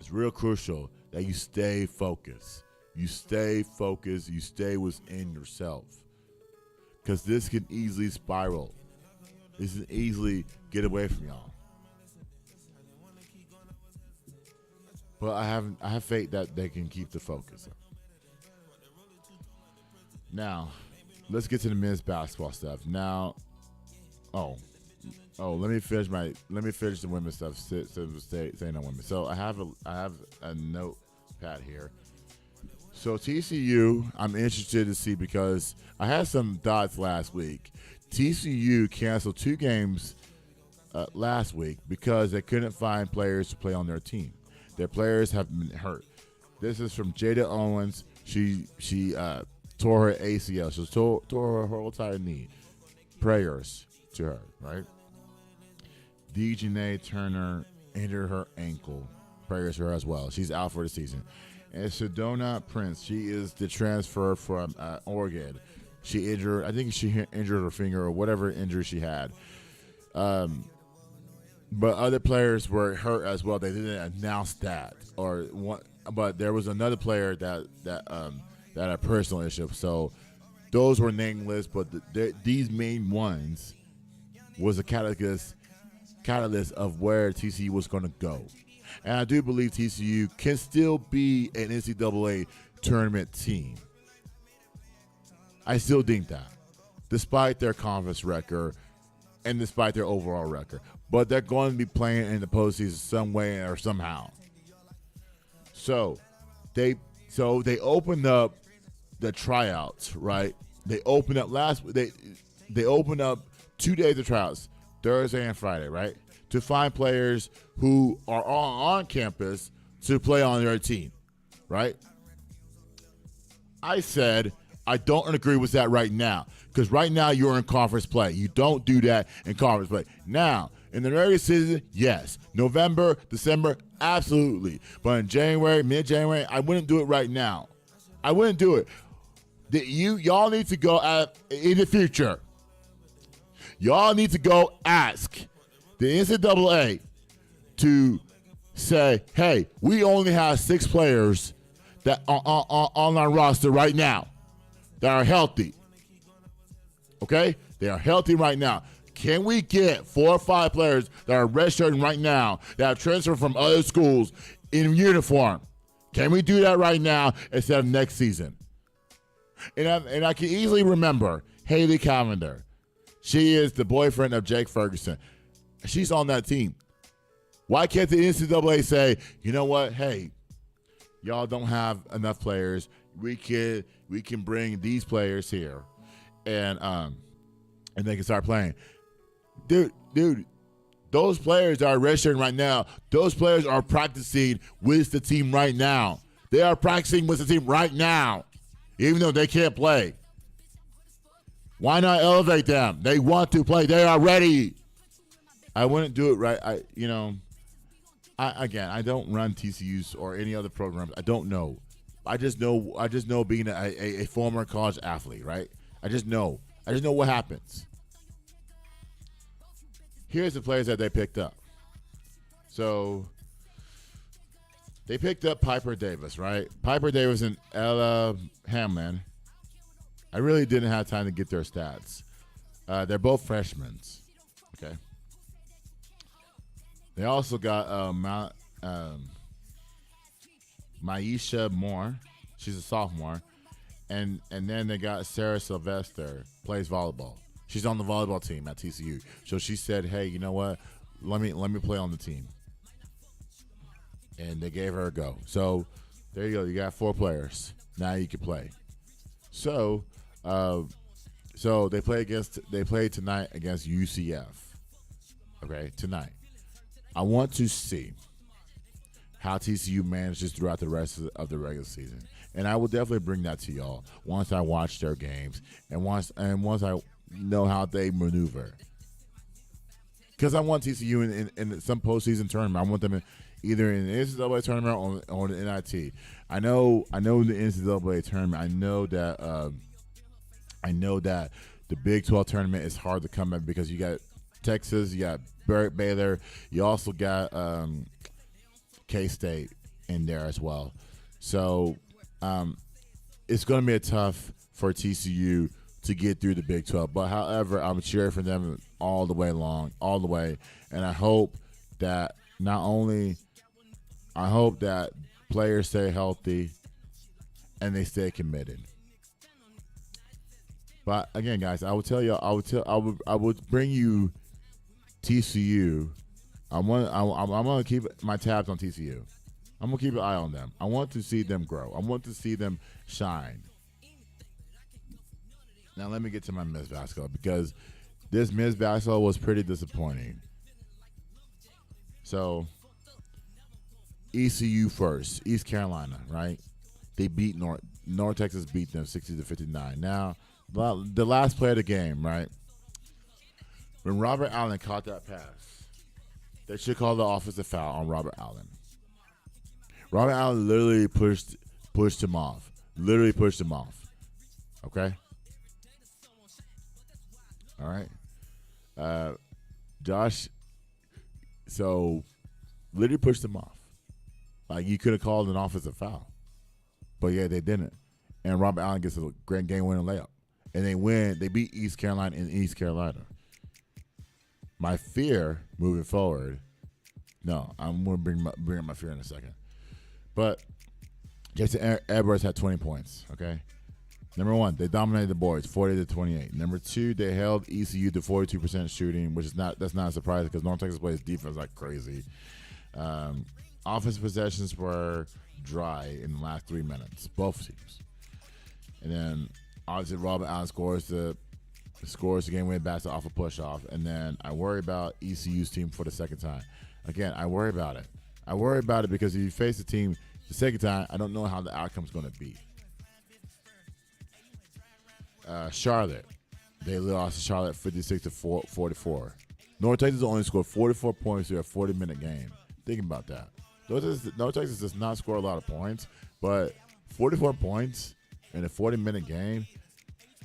it's real crucial that you stay focused. You stay focused. You stay within yourself. Because this can easily spiral. This can easily get away from y'all. But I have faith that they can keep the focus. Now, let's get to the men's basketball stuff. Now, let me finish the women's stuff. Saying on women. So I have a notepad here. So TCU, I'm interested to see because I had some thoughts last week. TCU canceled 2 games last week because they couldn't find players to play on their team. Their players have been hurt. This is from Jada Owens. She tore her ACL. She tore her whole entire knee. Prayers to her, right? Dejanay Turner injured her ankle. Prayers to her as well. She's out for the season. And Sedona Prince, she is the transfer from Oregon. She injured, I think she injured her finger or whatever injury she had. But other players were hurt as well. They didn't announce that, but there was another player that had a personal issue. So those were nameless, but these main ones was a catalyst of where TCU was going to go. And I do believe TCU can still be an NCAA tournament team. I still think that, despite their conference record and despite their overall record. But they're going to be playing in the postseason some way or somehow. So they opened up the tryouts, right? They opened up they opened up 2 days of tryouts, Thursday and Friday, right? To find players who are on campus to play on their team, right? I said I don't agree with that right now, because right now you're in conference play. You don't do that in conference play. Now, in the regular season, yes. November, December, absolutely. But in January, mid-January, I wouldn't do it right now. I wouldn't do it. Y'all need to go in the future. Y'all need to go ask the NCAA to say, hey, we only have 6 players that are on our roster right now that are healthy. Okay? They are healthy right now. Can we get 4 or 5 players that are redshirting right now that have transferred from other schools in uniform? Can we do that right now instead of next season? And I can easily remember Haley Cavender. She is the boyfriend of Jake Ferguson. She's on that team. Why can't the NCAA say, you know what? Hey, y'all don't have enough players. We can bring these players here, and they can start playing. Dude, those players that are redshirting right now, those players are practicing with the team right now. They are practicing with the team right now, even though they can't play. Why not elevate them? They want to play. They are ready. I wouldn't do it right. I don't run TCU's or any other programs. I don't know. I just know being a former college athlete, right? I just know what happens. Here's the players that they picked up. So they picked up Piper Davis, right? Piper Davis and Ella Hamlin. I really didn't have time to get their stats. They're both freshmen. Okay. They also got Maisha Moore. She's a sophomore. And then they got Sarah Sylvester, plays volleyball. She's on the volleyball team at TCU. So she said, hey, you know what? Let me play on the team. And they gave her a go. So there you go. You got 4 players. Now you can play. So they play tonight against UCF. Okay, tonight. I want to see how TCU manages throughout the rest of the regular season. And I will definitely bring that to y'all once I watch their games and once I know how they maneuver. Because I want TCU in some postseason tournament. I want them either in the NCAA tournament or the NIT. I know the NCAA tournament. I know that the Big 12 tournament is hard to come at because you got Texas, you got Baylor, you also got K-State in there as well. So it's going to be tough for TCU to get through the Big 12. But however, I'm cheering for them all the way. And I hope that players stay healthy and they stay committed. But again, guys, I would bring you TCU. I'm gonna keep my tabs on TCU. I'm gonna keep an eye on them. I want to see them grow. I want to see them shine. Now let me get to my men's basketball because this men's basketball was pretty disappointing. So ECU first, East Carolina, right? They beat North Texas beat them 60-59. Now, the last play of the game, right? When Robert Allen caught that pass, they should call the offensive foul on Robert Allen. Robert Allen literally pushed him off. Literally pushed him off. Okay? All right. Josh, so literally pushed him off. Like, you could have called an offensive foul. But, yeah, they didn't. And Robert Allen gets a great game-winning layup. And they win. They beat East Carolina in East Carolina. My fear moving forward, no, I'm going to bring up my fear in a second. But Jason Edwards had 20 points, okay? Number one, they dominated the boards, 40-28. Number two, they held ECU to 42% shooting, which is that's not a surprise because North Texas plays defense like crazy. Offensive possessions were dry in the last 3 minutes, both teams. And then obviously Robert Allen scores the game-winning basket off a push-off. And then I worry about ECU's team for the second time. Again, I worry about it. I worry about it because if you face the team the second time, I don't know how the outcome's going to be. Charlotte, they lost to Charlotte 56-44. North Texas only scored 44 points through a 40-minute game. Think about that. North Texas does not score a lot of points, but 44 points in a 40-minute game,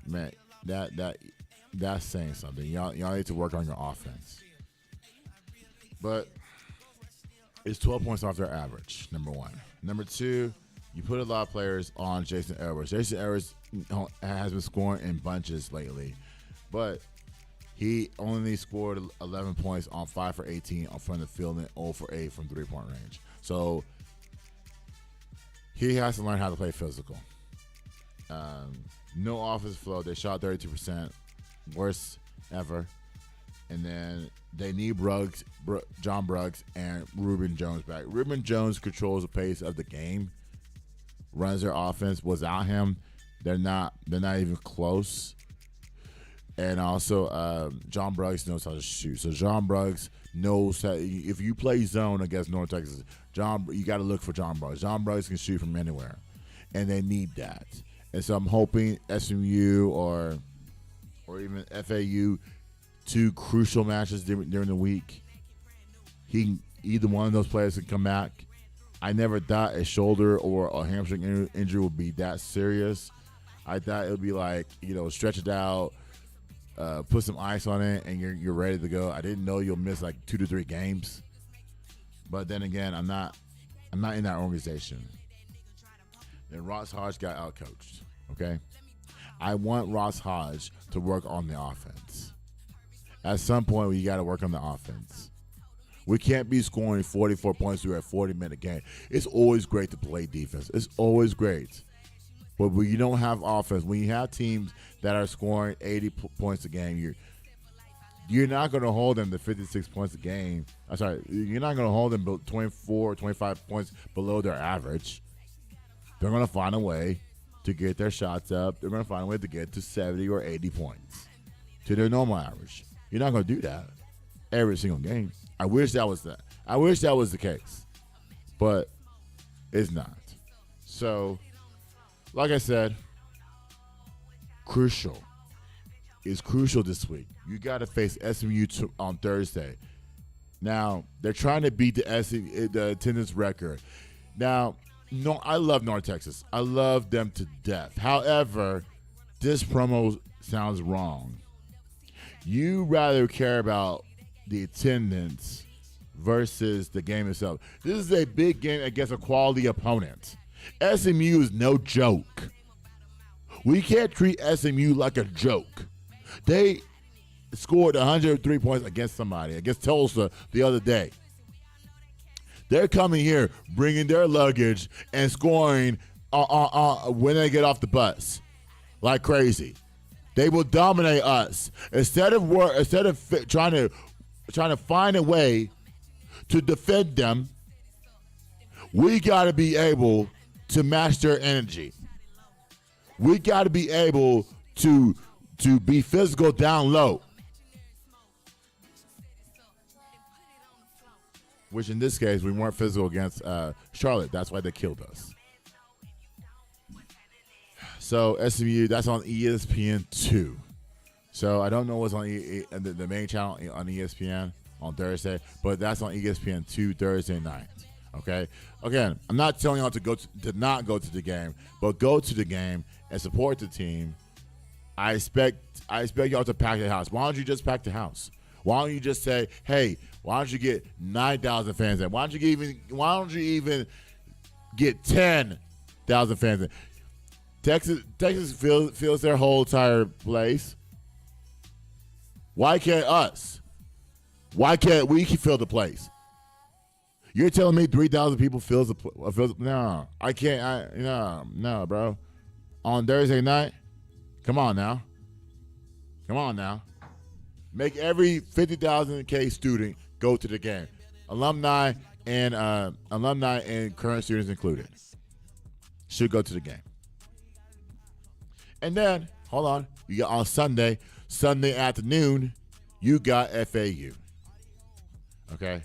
man, that's saying something. Y'all need to work on your offense. But it's 12 points off their average, number one. Number two, you put a lot of players on Jason Edwards. Jason Edwards has been scoring in bunches lately, but he only scored 11 points on 5 for 18 from the field and 0 for 8 from three-point range. So he has to learn how to play physical. No offensive flow. They shot 32%, worst ever. And then they need John Bruggs and Reuben Jones back. Reuben Jones controls the pace of the game, runs their offense. Without him, they're not even close. And also, John Bruggs knows how to shoot. So John Bruggs knows how, if you play zone against North Texas, you got to look for John Bruggs. John Bruggs can shoot from anywhere, and they need that. And so I'm hoping SMU or even FAU, two crucial matches during the week, either one of those players can come back. I never thought a shoulder or a hamstring injury would be that serious. I thought it would be like, stretch it out, put some ice on it, and you're ready to go. I didn't know you'll miss like 2 to 3 games. But then again, I'm not in that organization. And Ross Hodge got outcoached. Okay, I want Ross Hodge to work on the offense. At some point, we got to work on the offense. We can't be scoring 44 points through a 40-minute game. It's always great to play defense. It's always great. But when you don't have offense, when you have teams that are scoring 80 points a game, you're not going to hold them to 56 points a game. You're not going to hold them 24, 25 points below their average. They're going to find a way to get their shots up. They're going to find a way to get to 70 or 80 points to their normal average. You're not going to do that every single game. I wish that was that. I wish that was the case, but it's not. So, like I said, crucial. It's crucial this week. You got to face SMU on Thursday. Now, they're trying to beat the attendance record. Now, no, I love North Texas. I love them to death. However, this promo sounds wrong. You rather care about the attendance versus the game itself. This is a big game against a quality opponent. SMU is no joke. We can't treat SMU like a joke. They scored 103 points against somebody, against Tulsa the other day. They're coming here, bringing their luggage and scoring when they get off the bus like crazy. They will dominate us instead of trying to find a way to defend them. We got to be able to match their energy. We got to be able to be physical down low. Which in this case, we weren't physical against Charlotte. That's why they killed us. So SMU, that's on ESPN2. So I don't know what's on the main channel on ESPN on Thursday, but that's on ESPN2 Thursday night. Okay. Again, I'm not telling y'all to not go to the game, but go to the game and support the team. I expect y'all to pack the house. Why don't you just pack the house? Why don't you just say, hey, why don't you get 9,000 fans in? Why don't you even get 10,000 fans in? Texas fills their whole entire place. Why can't us? Why can't we fill the place? You're telling me 3,000 people fills the no? I can't. No, bro. On Thursday night, come on now. Make every 50,000 student go to the game, alumni and current students included. Should go to the game. And then, hold on, you got on Sunday afternoon, you got FAU. Okay.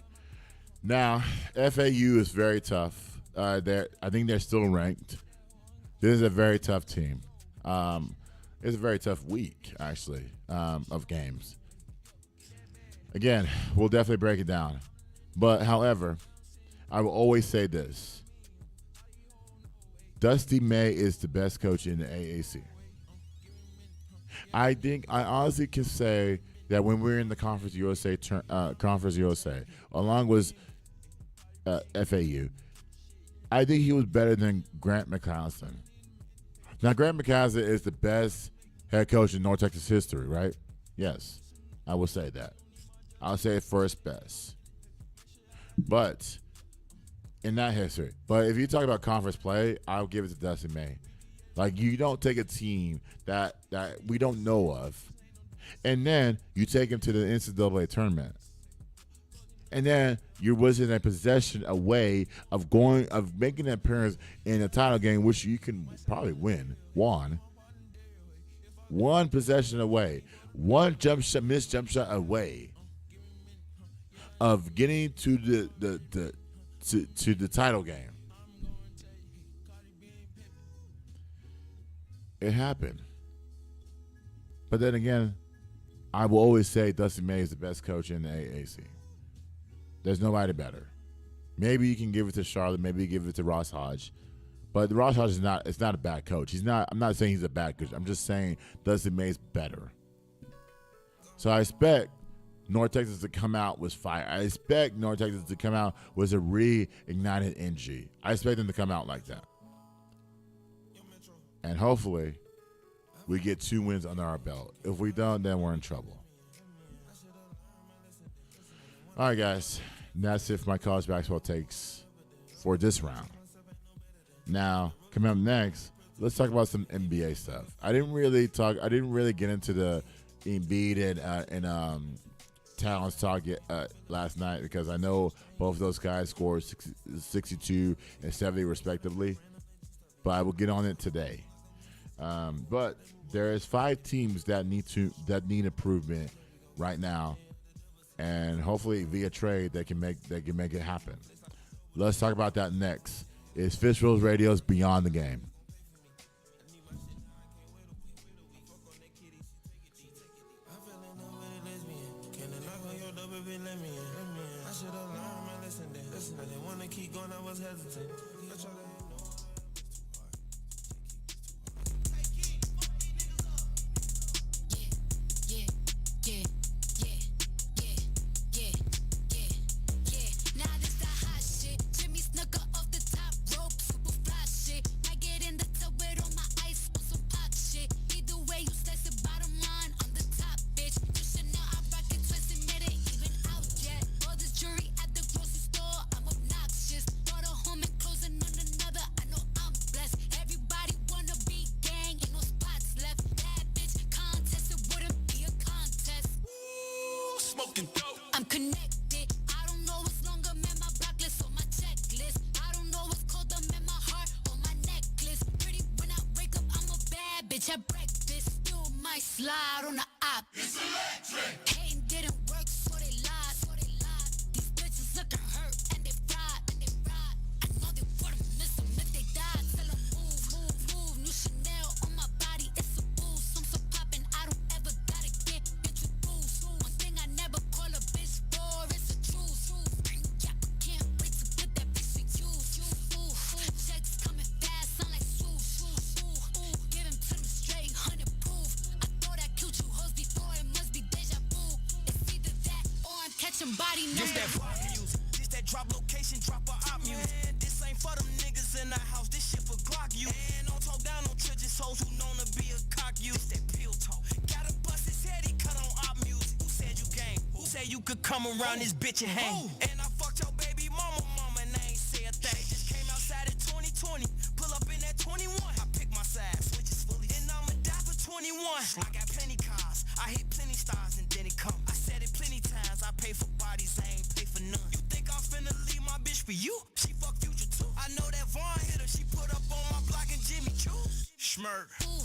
Now, FAU is very tough. I think they're still ranked. This is a very tough team. It's a very tough week, actually, of games. Again, we'll definitely break it down. But, however, I will always say this. Dusty May is the best coach in the AAC. I honestly can say that when we're in the Conference USA, along with FAU, I think he was better than Grant McCasland. Now, Grant McCasland is the best head coach in North Texas history, right? Yes, I will say that. I'll say first best. But in that history. But if you talk about conference play, I'll give it to Dusty May. Like, you don't take a team that we don't know of, and then you take him to the NCAA tournament. And then you're within a possession away of making an appearance in a title game, which you can probably win. One possession away, one missed jump shot away of getting to the title game. It happened. But then again, I will always say Dusty May is the best coach in the AAC. There's nobody better. Maybe you can give it to Charlotte. Maybe you give it to Ross Hodge. But Ross Hodge is not a bad coach. I'm not saying he's a bad coach. I'm just saying Dusty May's better. So I expect North Texas to come out with fire. I expect North Texas to come out with a reignited energy. I expect them to come out like that. And hopefully, we get 2 wins under our belt. If we don't, then we're in trouble. All right, guys. That's it for my college basketball takes for this round. Now, coming up next, let's talk about some NBA stuff. I didn't really get into the Embiid and Towns talk last night because I know both of those guys scored 62 and 70 respectively. But I will get on it today. But there is 5 teams that need improvement right now, and hopefully via trade they can make it happen. Let's talk about that next. It's Fish Rolls Radio's Beyond the Game. I'm connected. I don't know what's longer, man. My block list on my checklist. I don't know what's colder, man. My heart on my necklace. Pretty when I wake up, I'm a bad bitch at breakfast. Still might slide on the op. It's electric. Hating didn't work, so they lied. These bitches looking hurt and they fried. I know they wouldn't miss them if they died. Tell them move. New Chanel on my body, it's a boost. I'm so poppin', I don't ever gotta get catching body numbers. This that rock music, this that drop location, drop a op music. Man, this ain't for them niggas in the house, this shit for Glock you. And don't talk down on churches hoes who known to be a cock you. This that pill talk, gotta bust his head, he cut on op music. Who said you game? Who said you could come around this bitch and hang? And I fucked your baby mama, and I ain't say a thing. Just came outside in 2020, pull up in that 21. I pick my side, switches fully, and I'ma die for 21. I got plenty cars, I hit plenty stars, and then it come. I said it plenty times, I pay for bodies, I ain't pay for none. You think I'm finna leave my bitch for you? She fuck Future too. I know that Vaughn hit her, she put up on my block and Jimmy Choo. Schmirk. Ooh,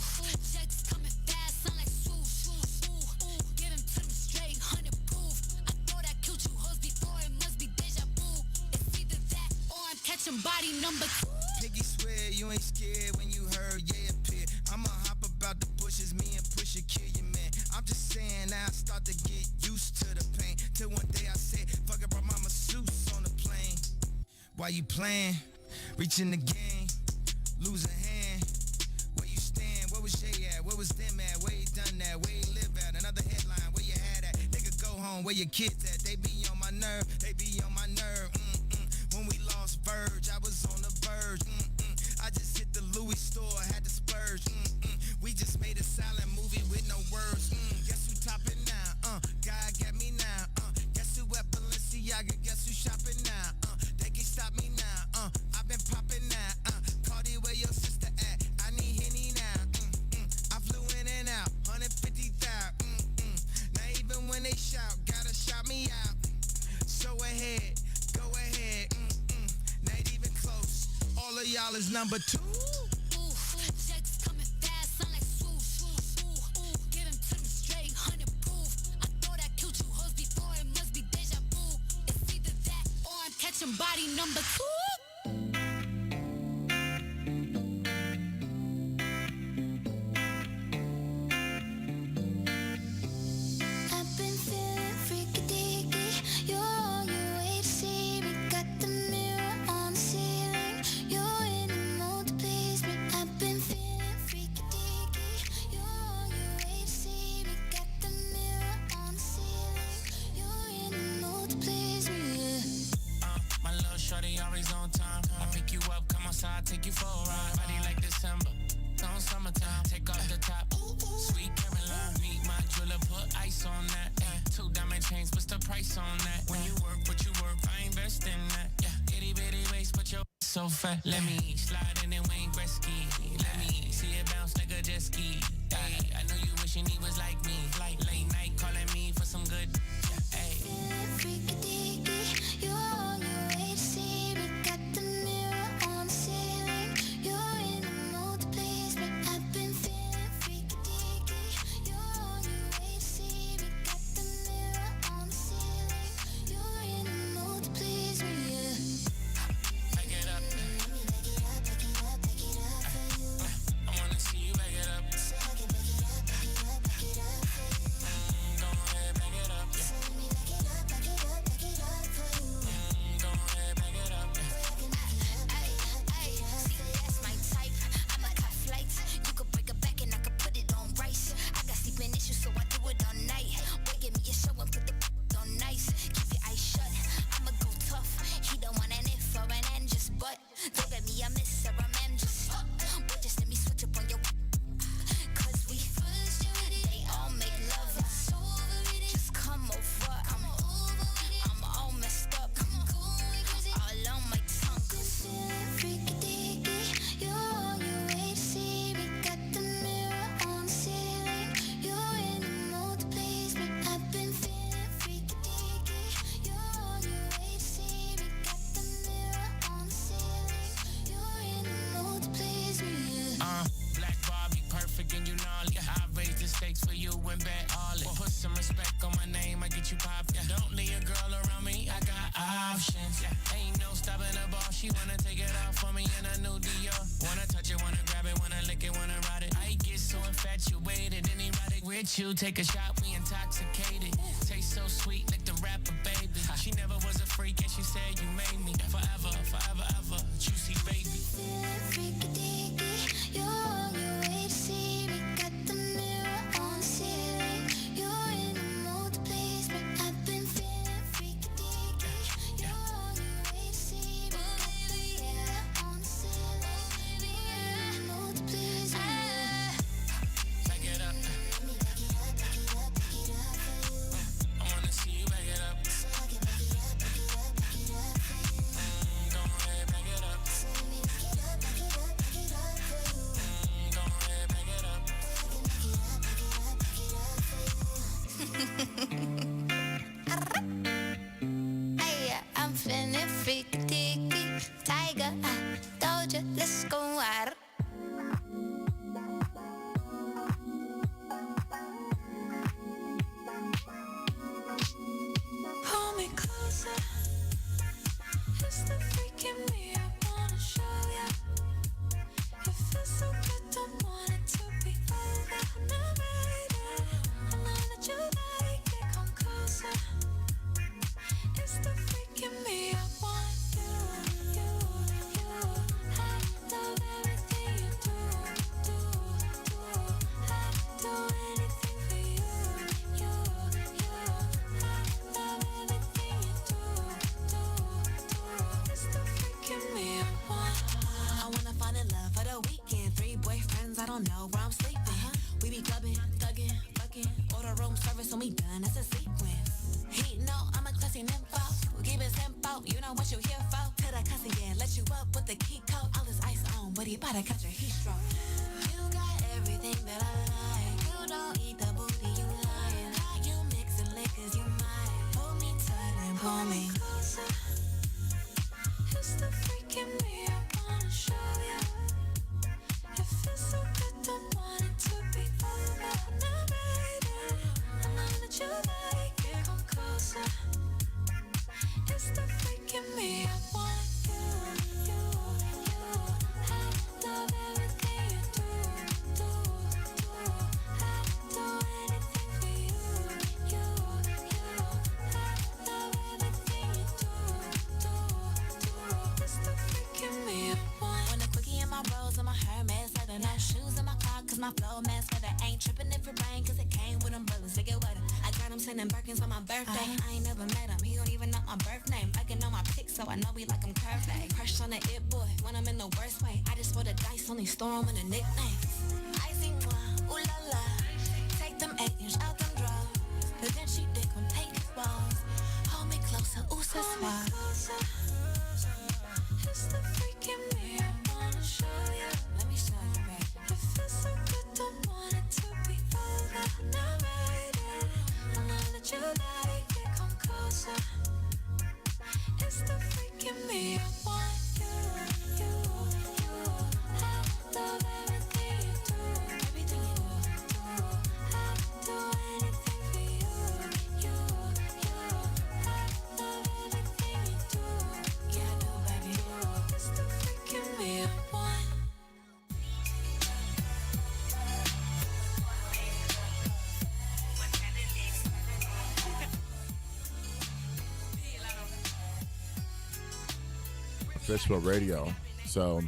checks coming fast, sound like swoosh. Ooh, give him to them straight, 100 proof. I thought I killed you hoes before, it must be deja vu. It's either that or I'm catching body number 2. Piggy swear you ain't scared when you heard yeah appear. I'ma hop about the bushes, me and Pusha kill your man. I'm just saying now I start to get used to the pain. Till one day I said, fuck it, brought my masseuse on the plane. Why you playing? Reaching the game, lose a hand. Where you stand? Where was Jay at? Where was them at? Where you done that? Where you live at? Another headline, where you had at? Nigga go home, where your kids at? They be on my nerve, they be on my nerve. When we lost Verge, I was on the verge. I just hit the Louis store, had to splurge. We just made a silent movie with no words. Guess who topping now? God got me now. Guess who at Balenciaga? Guess who shopping now? They can stop me now. I've been popping now. Cardi, where your sister at? I need Henny now. I flew in and out, 150,000. Now even when they shout, gotta shout me out. So ahead, go ahead. Not even close. All of y'all is number 2. Ooh, checks coming fast, sound like swoosh. Ooh, give him to them straight, 100 proof. I thought I killed you hoes before, it must be deja vu. It's either that or I'm catching body number 2. I've been feeling freaky deaky. You're all you wait to see me. Got the mirror on the ceiling. You're in the mood to please me. I've been feeling freaky deaky. You're all you wait to see me. Got the mirror on the ceiling. You're in the mood to please me. My little shorty always on time. I pick you up, come outside, take you for a ride. Body like December, on summertime. Take off the top, sweet Caroline. Meet my jeweler, put ice on that. 2 diamond chains, what's the price on that? When you work, I invest in that. Itty bitty waist, but your so fat. Let me slide in and Wayne Gretzky. Let me see it bounce like a jet ski. Ay, I know you wishing he was like me. Like late night calling me for some good. Ay. Feeling freaky deaky. You're all you wait to see me. Got the mirror on the ceiling. You're in the mood to please me. I've been feeling freaky deaky. You're all you wait to see me. Got the mirror on the ceiling. You're in the mood to please me. Back it up. Back it up for you. I wanna see you back it up. So I can back it up for you. Go ahead, back it up. So let me back it up for you. Go ahead, back it up. See, that's my type. I'm a cut flights. You could break a back and I could put it on rice. I got sleeping issues, so I do it all night. Boy, give me a show and put the on nice. Keep your eyes shut. I'ma go tough. He don't want an if or an and just but. Don't get me a miss or a man just. Boy, just let me switch up on your. Cause we they all make love. Just come over. I'm all messed up. All on my tongue. Feeling freaky deaky. You're all you wait to see me. Got the mirror on the ceiling. You're in the mood to please me. I've been feeling freaky deaky. You're all you wait to see me. Got the mirror on the ceiling. You're in the mood to please me. Black Barbie, perfect and you gnarly. I raised the stakes for you and bet all it. Put some respect on my name, I get you poppin'. Don't leave a girl around me, I got options. Ain't no stopping the ball, she wanna take it off for me in a new Dior. Wanna touch it, wanna grab it, wanna lick it, wanna ride it. I get so infatuated and erotic with you. Take a shot, we intoxicated. Taste so sweet like the rapper, baby. She never was a freak and she said you made me. Forever, forever, ever, juicy baby. Feeling freaky deaky. You're all you wait to see me. Got the mirror on the ceiling. You're in the mood to please me. I've been feeling freaky dance when we done, that's a sequence. He know I'm a classy nympho. We'll keep it simple, you know what you here for. Tell that cussing, yeah, let you up with the key code. All this ice on, but he bout to catch a heat stroke. You got everything that I like. You don't eat the booty, you lying. You mixing liquors, you might. Pull me tight and pull me closer. It's the freak in me, I wanna show you. It feels so good, don't want it to be over. Now, baby, I know that you like it, come closer. It's the freak in me, I want you. I love everything you do. I'd do anything for you. I love everything you do. It's the freak in me, I want. When the quickie in my rolls and my Hermes leather, no shoes in my car, cause my flow man sweater. Ain't tripping if it rain, cause it came with umbrellas to get wetter. I got him sending Birkins on my birthday. I ain't never met him, he don't even know my birth name. I can know my pics, so I know we like him curved. Crush on the it boy, when I'm in the worst way. I just roll the dice, only store him in the nicknames. Icy one, ooh la la. Take them 8-inch out them drawers. But then she dick when take his balls. Hold me closer, ooh so suave. It's the freak in me, I wanna show you. Let me show you, baby. It feels so good, don't want it to be over. Now, baby, I know that you like it, come closer. It's the freak in me, I want you. I love everything you do. Everything you do. I'd do anything for you. I love everything you do. Yeah, I do, baby. It's the freak in me, I want. Fishbowl Radio. So,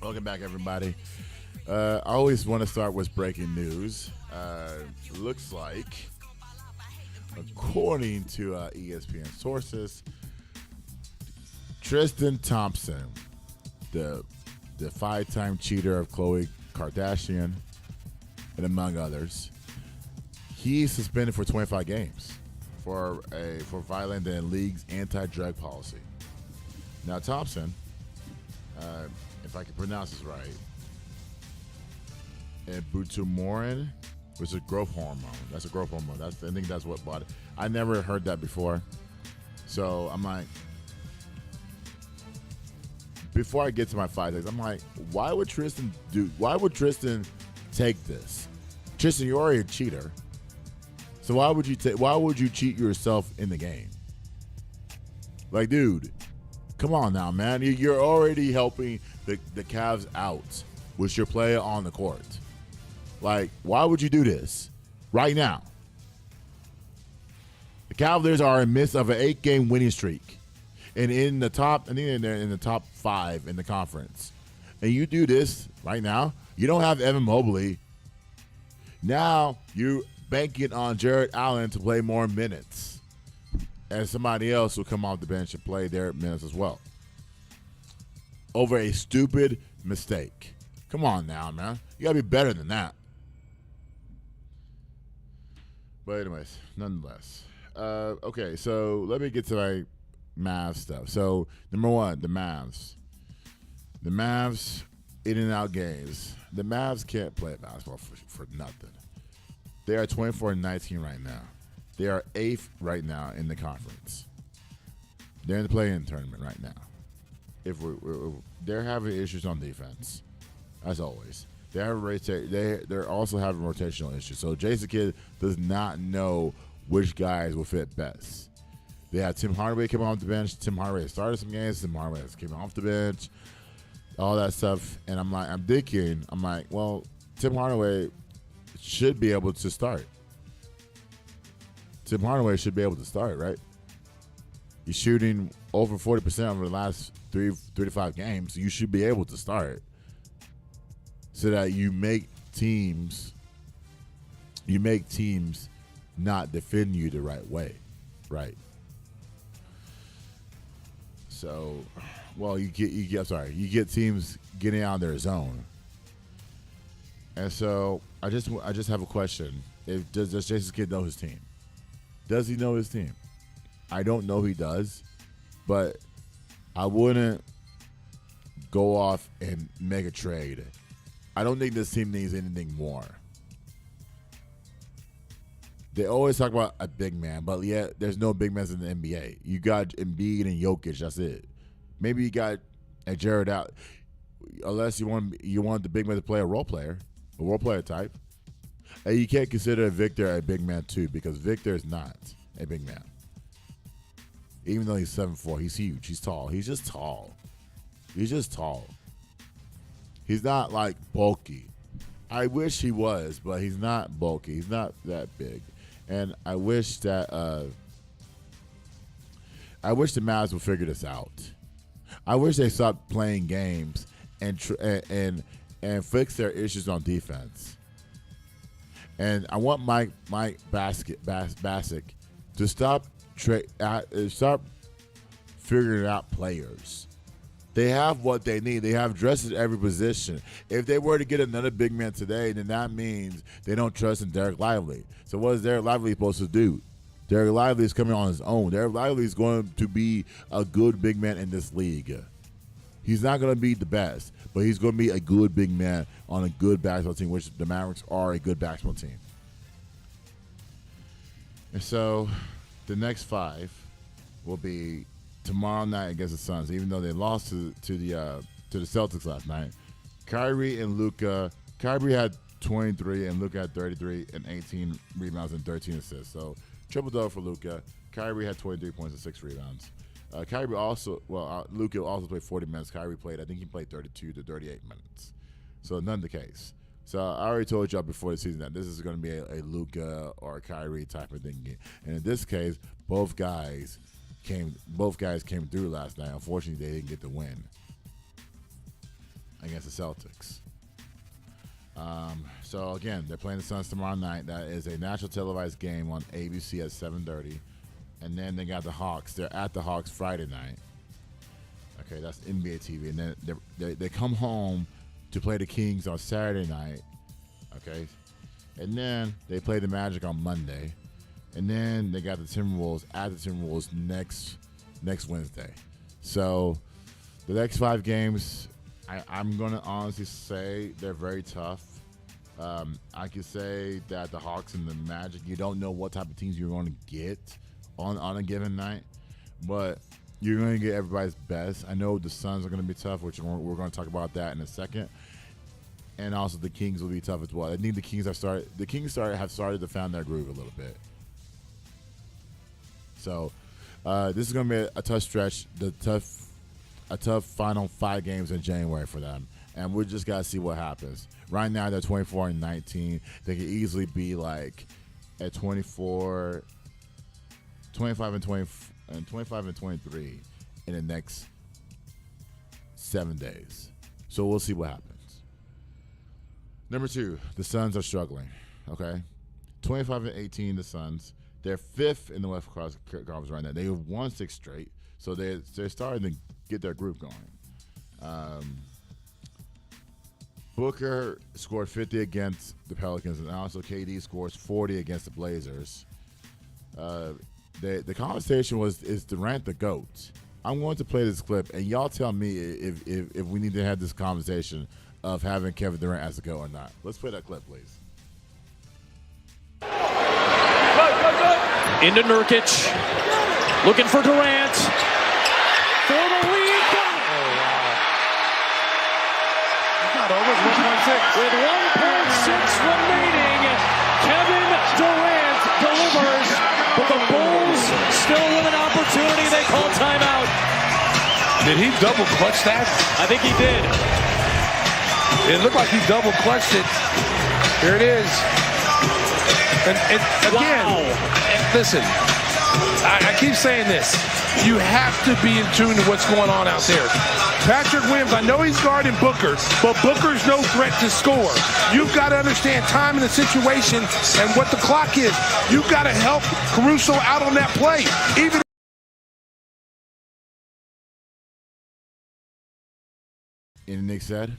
welcome back, everybody. I always want to start with breaking news. Looks like, according to ESPN sources, Tristan Thompson, the 5-time cheater of Khloe Kardashian, and among others, he's suspended for 25 games for violating the league's anti-drug policy. Now, Thompson, if I can pronounce this right, and butumorin, which is a growth hormone. That's a growth hormone. I think that's what bought it. I never heard that before. So I'm like, before I get to my 5 days, I'm like, why would Tristan take this? Tristan, you're already a cheater. So why would you cheat yourself in the game? Like, dude, come on now, man. You're already helping the Cavs out with your play on the court. Like, why would you do this right now? The Cavaliers are in the midst of an 8-game winning streak, and in the top 5 in the conference. And you do this right now. You don't have Evan Mobley. Now you're banking on Jared Allen to play more minutes, and somebody else will come off the bench and play their minutes as well. Over a stupid mistake. Come on now, man. You gotta be better than that. But anyways, nonetheless. Okay, so let me get to my Mavs stuff. So, number one, the Mavs. The Mavs, in and out games. The Mavs can't play basketball for nothing. They are 24-19 right now. They are 8th right now in the conference. They're in the play-in tournament right now. They're having issues on defense, as always. They're also having rotational issues. So Jason Kidd does not know which guys will fit best. They have Tim Hardaway coming off the bench. Tim Hardaway has started some games. Tim Hardaway has came off the bench. All that stuff. And I'm like, well, Tim Hardaway should be able to start. Tim Hardaway should be able to start, right? He's shooting over 40% over the last 3 to 5 games. You should be able to start, so that you make teams not defend you the right way, right? So, well, you get teams getting out of their zone, and so I just have a question. Does Jason Kidd know his team? Does he know his team? I don't know he does, but I wouldn't go off and make a trade. I don't think this team needs anything more. They always talk about a big man, but yeah, there's no big men in the NBA. You got Embiid and Jokic, that's it. Maybe you got a Jared out, unless you want the big man to play a role player type. And you can't consider Victor a big man too, because Victor is not a big man. Even though he's 7'4", he's huge. He's tall. He's just tall. He's not like bulky. I wish he was, but he's not bulky. He's not that big. And I wish that the Mavs would figure this out. I wish they stopped playing games and fix their issues on defense. And I want Mike Bassick to stop figuring out players. They have what they need. They have dresses at every position. If they were to get another big man today, then that means they don't trust in Derek Lively. So what is Derek Lively supposed to do? Derek Lively is coming on his own. Derek Lively is going to be a good big man in this league. He's not going to be the best, but he's going to be a good big man on a good basketball team, which the Mavericks are a good basketball team. And so the next 5 will be tomorrow night against the Suns, even though they lost to the Celtics last night. Kyrie and Luka. Kyrie had 23 and Luka had 33 and 18 rebounds and 13 assists. So triple-double for Luka. Kyrie had 23 points and 6 rebounds. Luka also played 40 minutes. Kyrie played, I think he played 32 to 38 minutes. So none the case. So I already told y'all before the season that this is going to be a Luka or a Kyrie type of thing. And in this case, both guys came through last night. Unfortunately, they didn't get the win against the Celtics. So again, they're playing the Suns tomorrow night. That is a national televised game on ABC at 7:30. And then they got the Hawks. They're at the Hawks Friday night. Okay, that's NBA TV. And then they come home to play the Kings on Saturday night. Okay, and then they play the Magic on Monday. And then they got the Timberwolves at the Timberwolves next Wednesday. So the next 5 games, I'm going to honestly say they're very tough. I could say that the Hawks and the Magic, you don't know what type of teams you're going to get on a given night, but you're going to get everybody's best. I know the Suns are going to be tough, which we're going to talk about that in a second. And also the Kings will be tough as well. I think the Kings have started to find their groove a little bit. So this is going to be a tough stretch, a tough final 5 games in January for them. And we just got to see what happens. Right now they're 24-19. They could easily be like at 25 and 23 in the next 7 days. So we'll see what happens. Number 2, the Suns are struggling. Okay, 25-18, the Suns. They're 5th in the West Conference right now. They have won 6 straight, so they're starting to get their group going. Booker scored 50 against the Pelicans, and also KD scores 40 against the Blazers. The conversation is Durant the GOAT. I'm going to play this clip, and y'all tell me if we need to have this conversation of having Kevin Durant as the GOAT or not. Let's play that clip, please. Into Nurkic, looking for Durant, for the lead. Oh, wow. It's not over, it's 1.6. With 1.6 remaining, Kevin Durant delivers, but the Bulls still with an opportunity. They call timeout. Did he double clutch that? I think he did. It looked like he double clutched it. Here it is. And again, listen, I keep saying this. You have to be in tune to what's going on out there. Patrick Williams, I know he's guarding Booker, but Booker's no threat to score. You've got to understand time and the situation and what the clock is. You've got to help Caruso out on that play. Even And Nick said,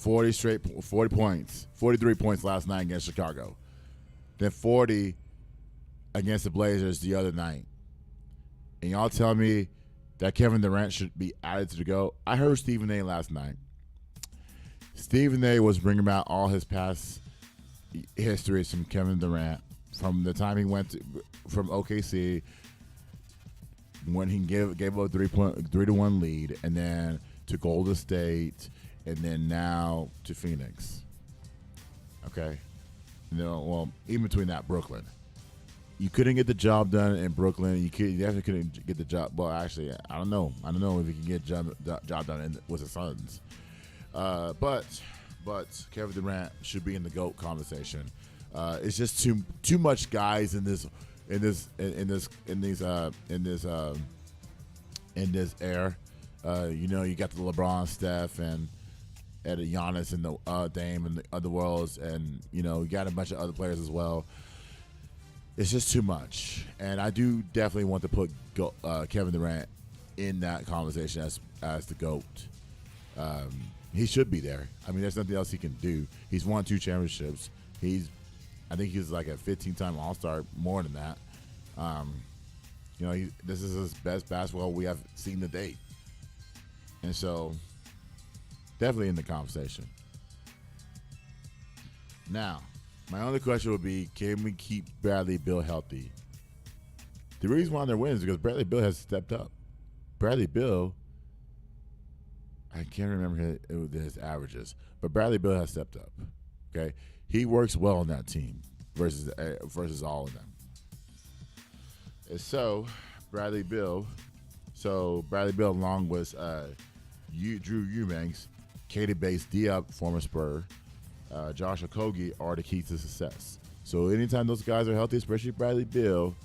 40 points, 43 points last night against Chicago. Then 40 against the Blazers the other night. And y'all tell me that Kevin Durant should be added to the GOAT. I heard Stephen A. last night. Stephen A. was bringing about all his past histories from Kevin Durant, from the time he went from OKC, when he gave up a 3-1 lead, and then to Golden State, and then now to Phoenix. Okay, well, even between that, Brooklyn. You couldn't get the job done in Brooklyn. You definitely couldn't get the job. Well, actually, I don't know. I don't know if you can get job done with the Suns. But Kevin Durant should be in the GOAT conversation. It's just too much guys in this air. You got the LeBron, Steph, and Giannis, and the Dame, and the other worlds, and you got a bunch of other players as well. It's just too much, and I do definitely want to put Kevin Durant in that conversation as the GOAT. He should be there. I mean, there's nothing else he can do. He's won 2 championships. I think he's like a 15-time All-Star, more than that. This is his best basketball we have seen to date, and so definitely in the conversation. Now, my only question would be, can we keep Bradley Beal healthy? The reason why they're winning is because Bradley Beal has stepped up. Bradley Beal, I can't remember his averages, but Bradley Beal has stepped up. Okay, he works well on that team versus all of them. And so Bradley Beal along with Drew Eubanks, Katie Bates-Diop, former Spur, Josh Okogie, are the keys to success. So anytime those guys are healthy, especially Bradley Beal,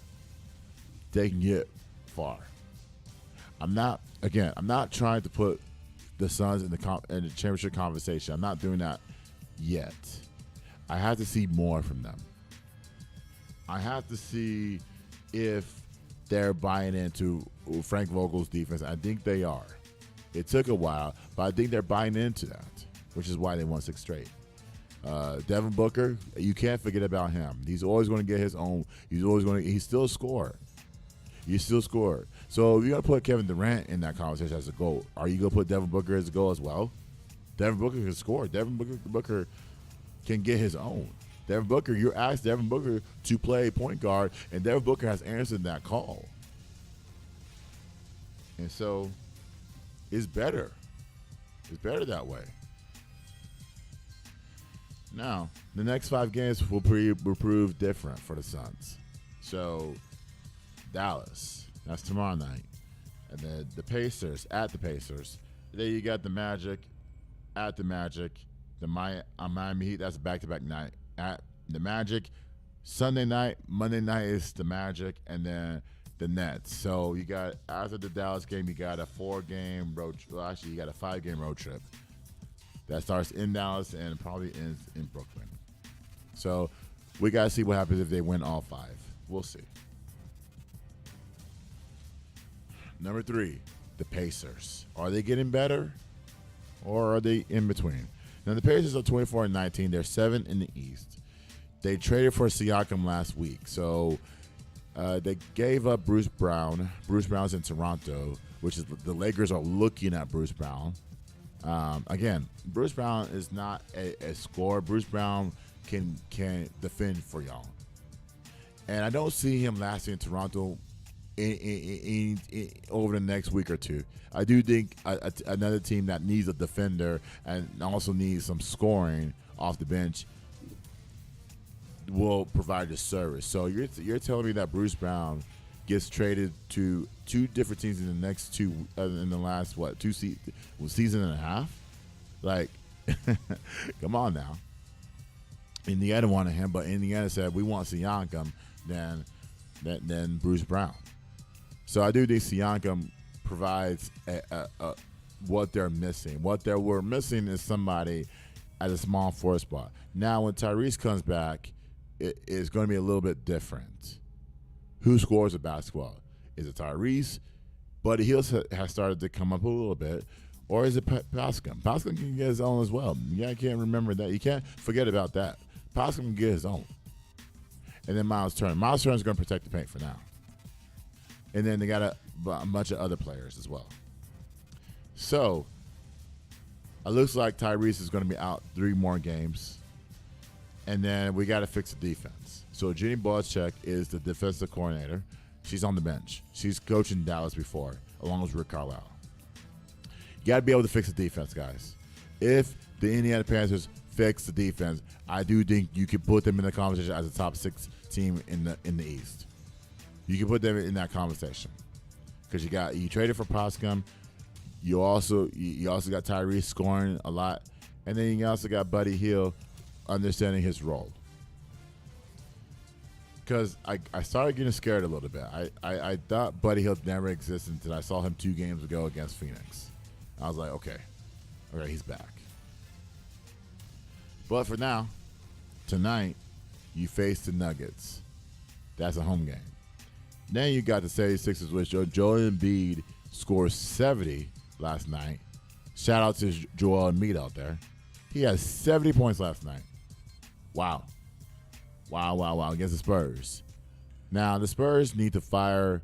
they can get far. I'm not trying to put the Suns in the championship conversation. I'm not doing that yet. I have to see more from them. I have to see if they're buying into Frank Vogel's defense. I think they are. It took a while, but I think they're buying into that, which is why they won 6 straight. Devin Booker, you can't forget about him. He's always going to get his own. He's still a scorer. You still score. So if you're going to put Kevin Durant in that conversation as a goal, are you going to put Devin Booker as a goal as well? Devin Booker can score. Devin Booker can get his own. Devin Booker, you asked Devin Booker to play point guard, and Devin Booker has answered that call. And so it's better. It's better that way. Now, the next 5 games will prove different for the Suns. So, Dallas, that's tomorrow night. And then the Pacers, at the Pacers. Then you got the Magic, at the Magic. The Miami Heat, that's a back-to-back night. At the Magic, Sunday night, Monday night is the Magic, and then the Nets. So you got, after the Dallas game, you got a 4-game road. Well, actually, you got a 5-game road trip that starts in Dallas and probably ends in Brooklyn. So we got to see what happens if they win all 5. We'll see. Number 3, the Pacers. Are they getting better, or are they in between? Now, the Pacers are 24-19. They're 7 in the East. They traded for Siakam last week. So they gave up Bruce Brown. Bruce Brown's in Toronto, which is the Lakers are looking at Bruce Brown. Again, Bruce Brown is not a scorer. Bruce Brown can defend for y'all. And I don't see him lasting in Toronto in over the next week or two. I do think another team that needs a defender and also needs some scoring off the bench will provide the service. So you're telling me that Bruce Brown gets traded to 2 different teams in the next 2 in the last season and a half? Like, come on now. Indiana wanted him, but Indiana said we want Siakam than Bruce Brown. So I do think Siakam provides what they're missing. What they were missing is somebody at a small forward spot. Now, when Tyrese comes back, it is going to be a little bit different. Who scores the basketball? Is it Tyrese? Buddy Hield has started to come up a little bit. Or is it Pascal? Pascal can get his own as well. Yeah, I can't remember that. You can't forget about that. Pascal can get his own. And then Miles Turner. Miles Turner is going to protect the paint for now. And then they got a bunch of other players as well. So, it looks like Tyrese is going to be out 3 more games. And then we got to fix the defense. So, Jenny Bozchek is the defensive coordinator. She's on the bench. She's coaching Dallas before, along with Rick Carlisle. You got to be able to fix the defense, guys. If the Indiana Panthers fix the defense, I do think you could put them in the conversation as a top 6 team in the East. You can put them in that conversation because you traded for Poscom. You also got Tyrese scoring a lot, and then you also got Buddy Hield understanding his role. Because I started getting scared a little bit. I thought Buddy Hield never existed until I saw him 2 games ago against Phoenix. I was like, okay, he's back. But for now, tonight, you face the Nuggets. That's a home game. Then you got the 76ers, which Joel Embiid scored 70 last night. Shout out to Joel Embiid out there. He had 70 points last night. Wow, against the Spurs. Now, the Spurs need to fire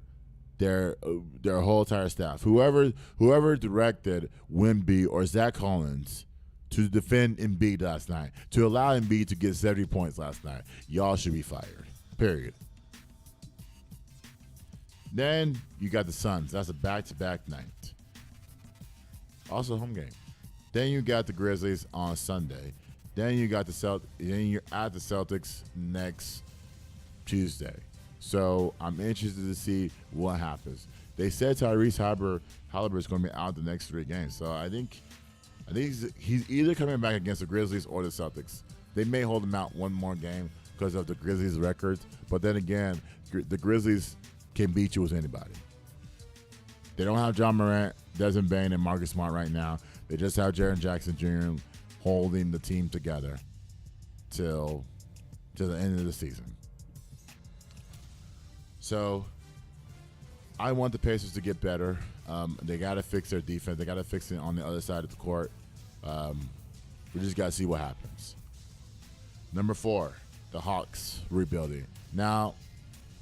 their whole entire staff. Whoever directed Wemby or Zach Collins to defend Embiid last night, to allow Embiid to get 70 points last night, y'all should be fired, period. Then you got the Suns. That's a back-to-back night. Also home game. Then you got the Grizzlies on Sunday. Then you got then you're at the Celtics next Tuesday. So I'm interested to see what happens. They said Tyrese Halliburton is going to be out the next 3 games. So I think he's either coming back against the Grizzlies or the Celtics. They may hold him out 1 more game because of the Grizzlies' records. But then again, the Grizzlies can beat you with anybody. They don't have John Morant, Desmond Bane, and Marcus Smart right now. They just have Jaren Jackson Jr. holding the team together till the end of the season. So I want the Pacers to get better. They got to fix their defense. They got to fix it on the other side of the court. We just got to see what happens. Number 4, the Hawks rebuilding. Now,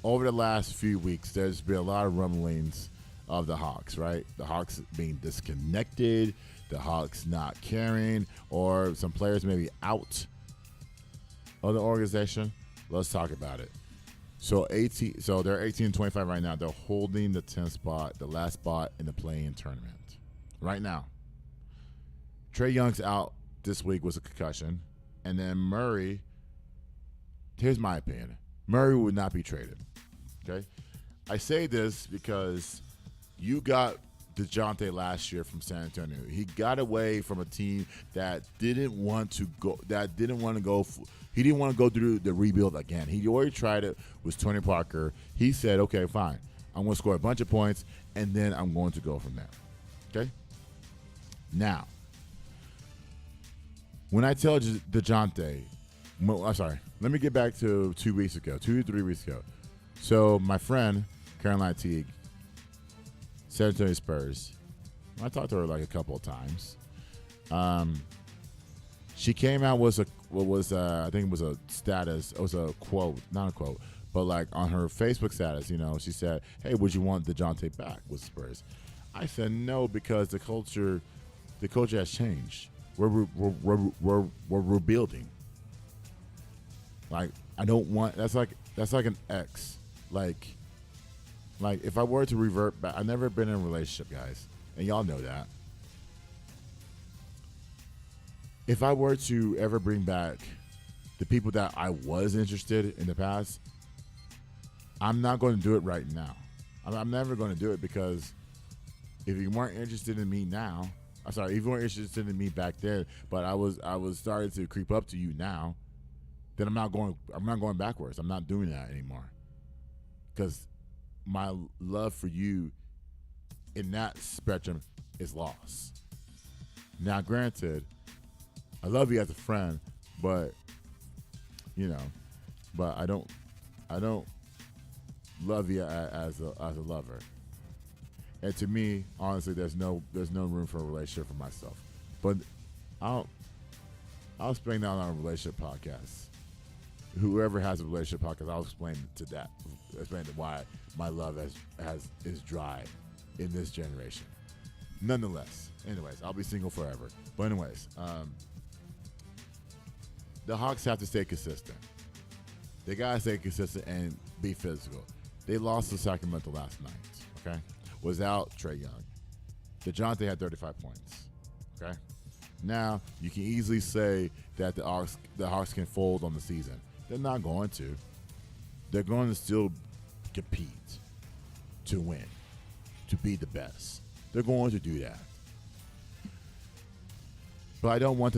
over the last few weeks, there's been a lot of rumblings of the Hawks, right? The Hawks being disconnected, the Hawks not caring, or some players maybe out of the organization. Let's talk about it. So they're 18-25 right now. They're holding the 10th spot, the last spot in the play-in tournament. Right now. Trae Young's out this week with a concussion. And then Murray, here's my opinion. Murray would not be traded. Okay? I say this because you got DeJounte last year from San Antonio. He got away from a team that didn't want to go he didn't want to go through the rebuild again. He already tried it with Tony Parker. He said, okay, fine. I'm going to score a bunch of points, and then I'm going to go from there. Okay? Now, when I tell DeJounte, I'm sorry, let me get back to 3 weeks ago. So my friend, Caroline Teague, San Antonio Spurs, I talked to her like a couple of times. She came out with I think it was a status. It was a quote, not a quote, but like on her Facebook status, she said, "Hey, would you want DeJounte back with Spurs?" I said no because the culture has changed. We're rebuilding. Like I don't want that's like an ex. Like if I were to revert back, I've never been in a relationship, guys, and y'all know that. If I were to ever bring back the people that I was interested in the past, I'm not going to do it right now. I'm never going to do it because if you weren't interested in me now, if you weren't interested in me back then, but I was starting to creep up to you now, then I'm not going backwards. I'm not doing that anymore. Because my love for you in that spectrum is lost. Now, granted, I love you as a friend, but I don't love you as a lover. And to me, honestly, there's no room for a relationship for myself. But I'll explain that on a relationship podcast. Whoever has a relationship podcast, I'll explain to why my love is dry in this generation. Nonetheless, anyways, I'll be single forever. But anyways, the Hawks have to stay consistent. They gotta stay consistent and be physical. They lost to Sacramento last night. Okay, without Trae Young. DeJounte had 35 points. Okay, now you can easily say that the Hawks can fold on the season. They're not going to. They're going to still compete to win, to be the best. They're going to do that. But I don't want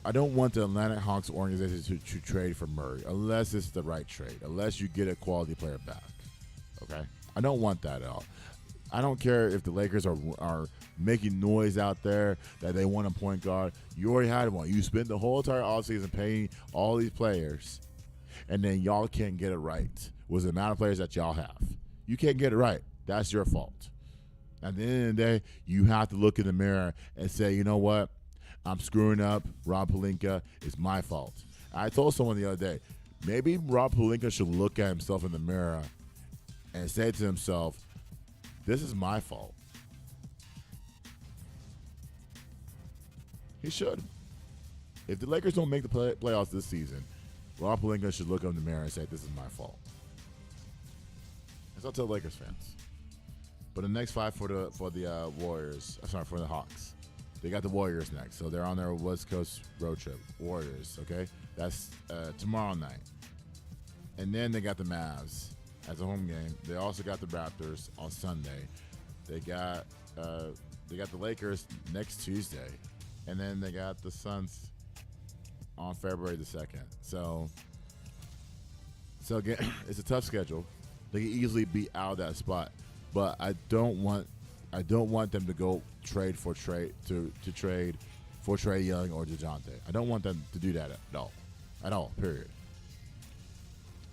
I don't want the Atlanta Hawks organization to trade for Murray unless it's the right trade, unless you get a quality player back. Okay, I don't want that at all. I don't care if the Lakers are making noise out there that they want a point guard. You already had one. You spent the whole entire offseason paying all these players, and then y'all can't get it right with the amount of players that y'all have. You can't get it right. That's your fault. At the end of the day, you have to look in the mirror and say, you know what? I'm screwing up. Rob Pelinka, it's my fault. I told someone the other day, maybe Rob Pelinka should look at himself in the mirror and say to himself, this is my fault. He should. If the Lakers don't make the playoffs this season, Rob Pelinka should look in the mirror and say, this is my fault. That's what I'll tell Lakers fans. But the next 5 for the Warriors, for the Hawks. They got the Warriors next, so they're on their West Coast road trip. Warriors, okay? That's tomorrow night. And then they got the Mavs as a home game. They also got the Raptors on Sunday. They got the Lakers next Tuesday. And then they got the Suns on February the 2nd. So again, it's a tough schedule. They can easily be out of that spot. But I don't want them to go trade for Trae Young or DeJounte. I don't want them to do that at all. Period.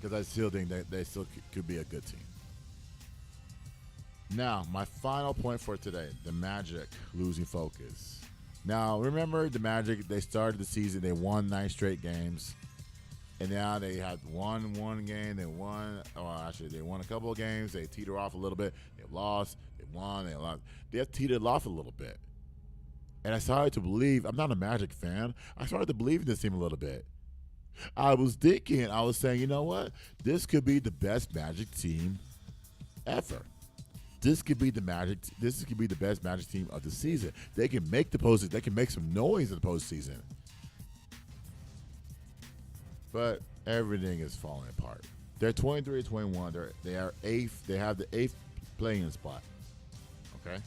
Because I still think that they still could be a good team. Now, my final point for today: the Magic losing focus. Now, remember the Magic? They started the season. They won 9 straight games. And now they had won one game. They won a couple of games. They teetered off a little bit. They lost. They won. They lost. They have teetered off a little bit. And I started to believe. I'm not a Magic fan. I started to believe in this team a little bit. I was saying, you know what? This could be the best Magic team ever. This could be the best Magic team of the season. They can make the postseason. They can make some noise in the postseason. But everything is falling apart. They're 23-21. They are 8th. They have the 8th playing spot. Okay?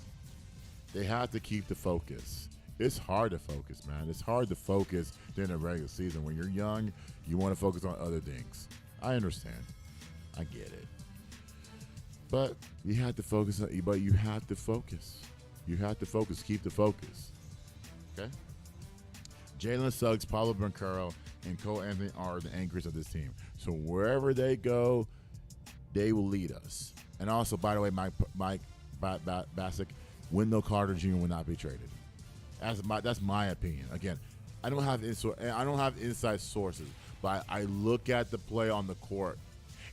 They have to keep the focus. It's hard to focus, man. It's hard to focus during the regular season. When you're young, you want to focus on other things. I understand. I get it. But you have to focus. You have to focus. You have to focus. Keep the focus. Okay? Jalen Suggs, Pablo Banchero, and Cole Anthony are the anchors of this team. So wherever they go, they will lead us. And also, by the way, Mike Bassick, Wendell Carter Jr. will not be traded. That's my opinion. Again, I don't have inside sources, but I look at the play on the court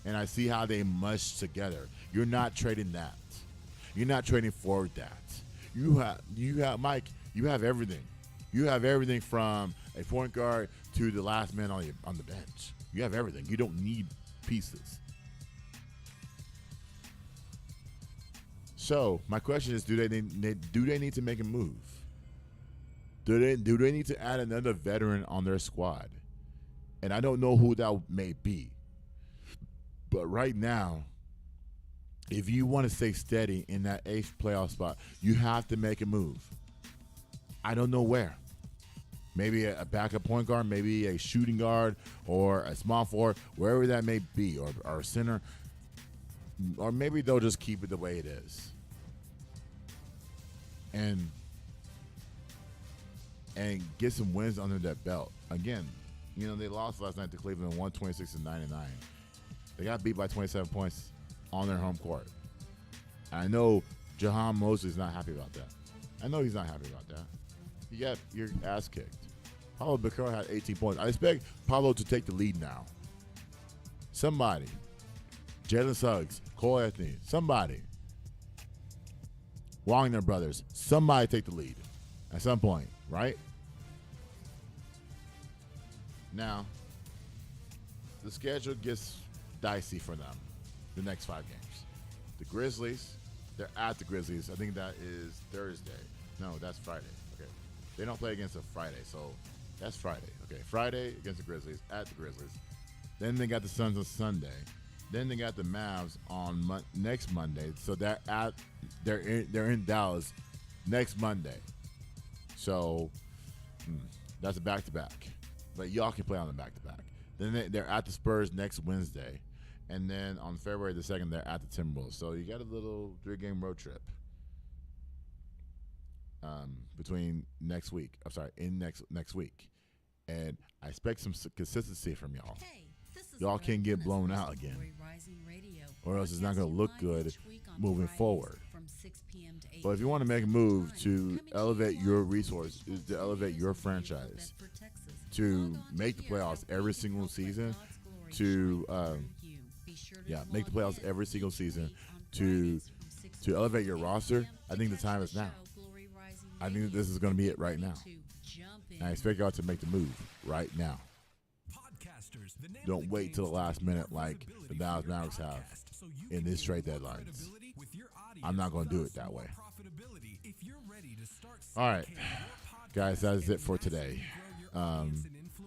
and I see how they mesh together. You're not trading that. You're not trading for that. You have Mike. You have everything. You have everything from a point guard to the last man on the bench. You have everything. You don't need pieces. So my question is: do they need to make a move? Do they need to add another veteran on their squad? And I don't know who that may be. But right now, if you want to stay steady in that 8th playoff spot, you have to make a move. I don't know where. Maybe a backup point guard, maybe a shooting guard, or a small forward, wherever that may be, or a center. Or maybe they'll just keep it the way it is. And get some wins under that belt. Again, they lost last night to Cleveland 126-99. They got beat by 27 points on their home court. I know Jahan Mosley's not happy about that. I know he's not happy about that. You got your ass kicked. Pablo Becerra had 18 points. I expect Pablo to take the lead now. Somebody. Jalen Suggs, Cole Anthony, somebody. Wagner brothers, somebody take the lead at some point, right? Now, the schedule gets dicey for them the next 5 games. The Grizzlies, they're at the Grizzlies. I think that is Thursday. No, that's Friday. Okay. They don't play against a Friday, so that's Friday. Okay, Friday against the Grizzlies, at the Grizzlies. Then they got the Suns on Sunday. Then they got the Mavs on next Monday. So they're in Dallas next Monday. So that's a back-to-back. But y'all can play on the back-to-back. Then they're at the Spurs next Wednesday. And then on February the 2nd, they're at the Timberwolves. So you got a little 3-game road trip between next week. I'm sorry, in next week. And I expect some consistency from y'all. Y'all can't get blown out again, or else it's not going to look good moving forward. But if you want to make a move to elevate your resources, to elevate your franchise, to make the playoffs every single season, to make the playoffs every single season, to elevate your roster, I think the time is now. I think this is going to be it right now. And I expect y'all to make the move right now. Don't wait till the last minute like the Dallas Mavericks have in these trade deadlines. I'm not going to do it that way. All right, guys, that is it for today. I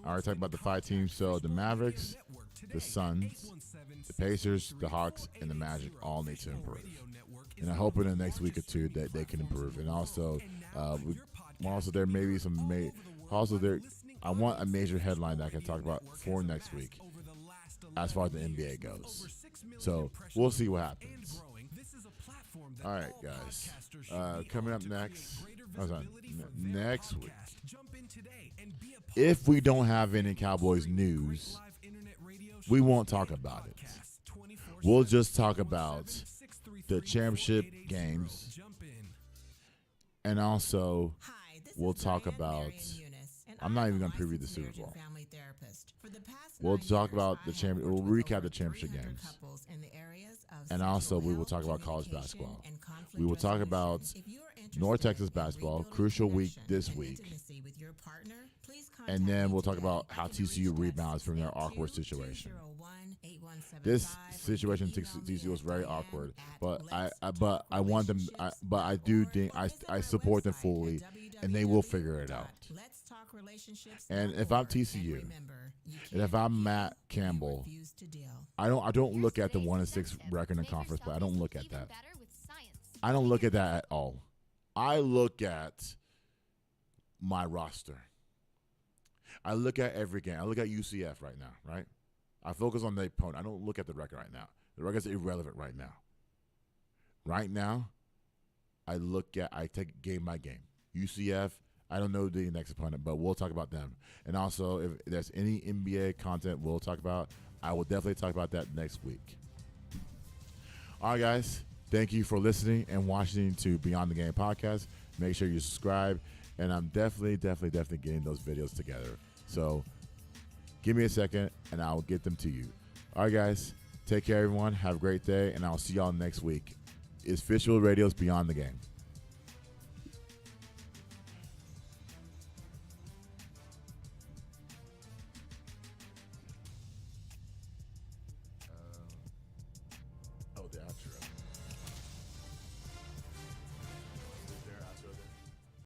already talked about the 5 teams. So the Mavericks, the Suns, the Pacers, the Hawks, and the Magic all need to improve. And I hope in the next week or two that they can improve. And also, there may be some I want a major headline that I can talk about for next week as far as the NBA goes. So we'll see what happens. All right, guys. Coming up next week, if we don't have any Cowboys news, we won't talk about it. We'll just talk about the championship games, and also we'll talk about. I'm not even going to preview the Super Bowl. We'll talk about we'll recap the championship games. And also we will talk about college basketball. We will talk about North Texas basketball, crucial week this week. And then we'll talk about how TCU rebounds from their awkward situation. This situation TCU was very awkward, but I want them. But I do think I support them fully, and they will figure it out. And if I'm TCU, and if I'm Matt Campbell, I don't look at the 1-6 record in conference play. I don't look at that. I don't look at that at all. I look at my roster. I look at every game. I look at UCF right now, right? I focus on the opponent. I don't look at the record right now. The record's irrelevant right now. Right now, I take game by game. UCF, I don't know the next opponent, but we'll talk about them. And also, if there's any NBA content we'll talk about, I will definitely talk about that next week. All right, guys. Thank you for listening and watching to Beyond the Game podcast. Make sure you subscribe. And I'm definitely getting those videos together. So give me a second, and I'll get them to you. All right, guys. Take care, everyone. Have a great day, and I'll see y'all next week. It's Fishbowl Radio's Beyond the Game.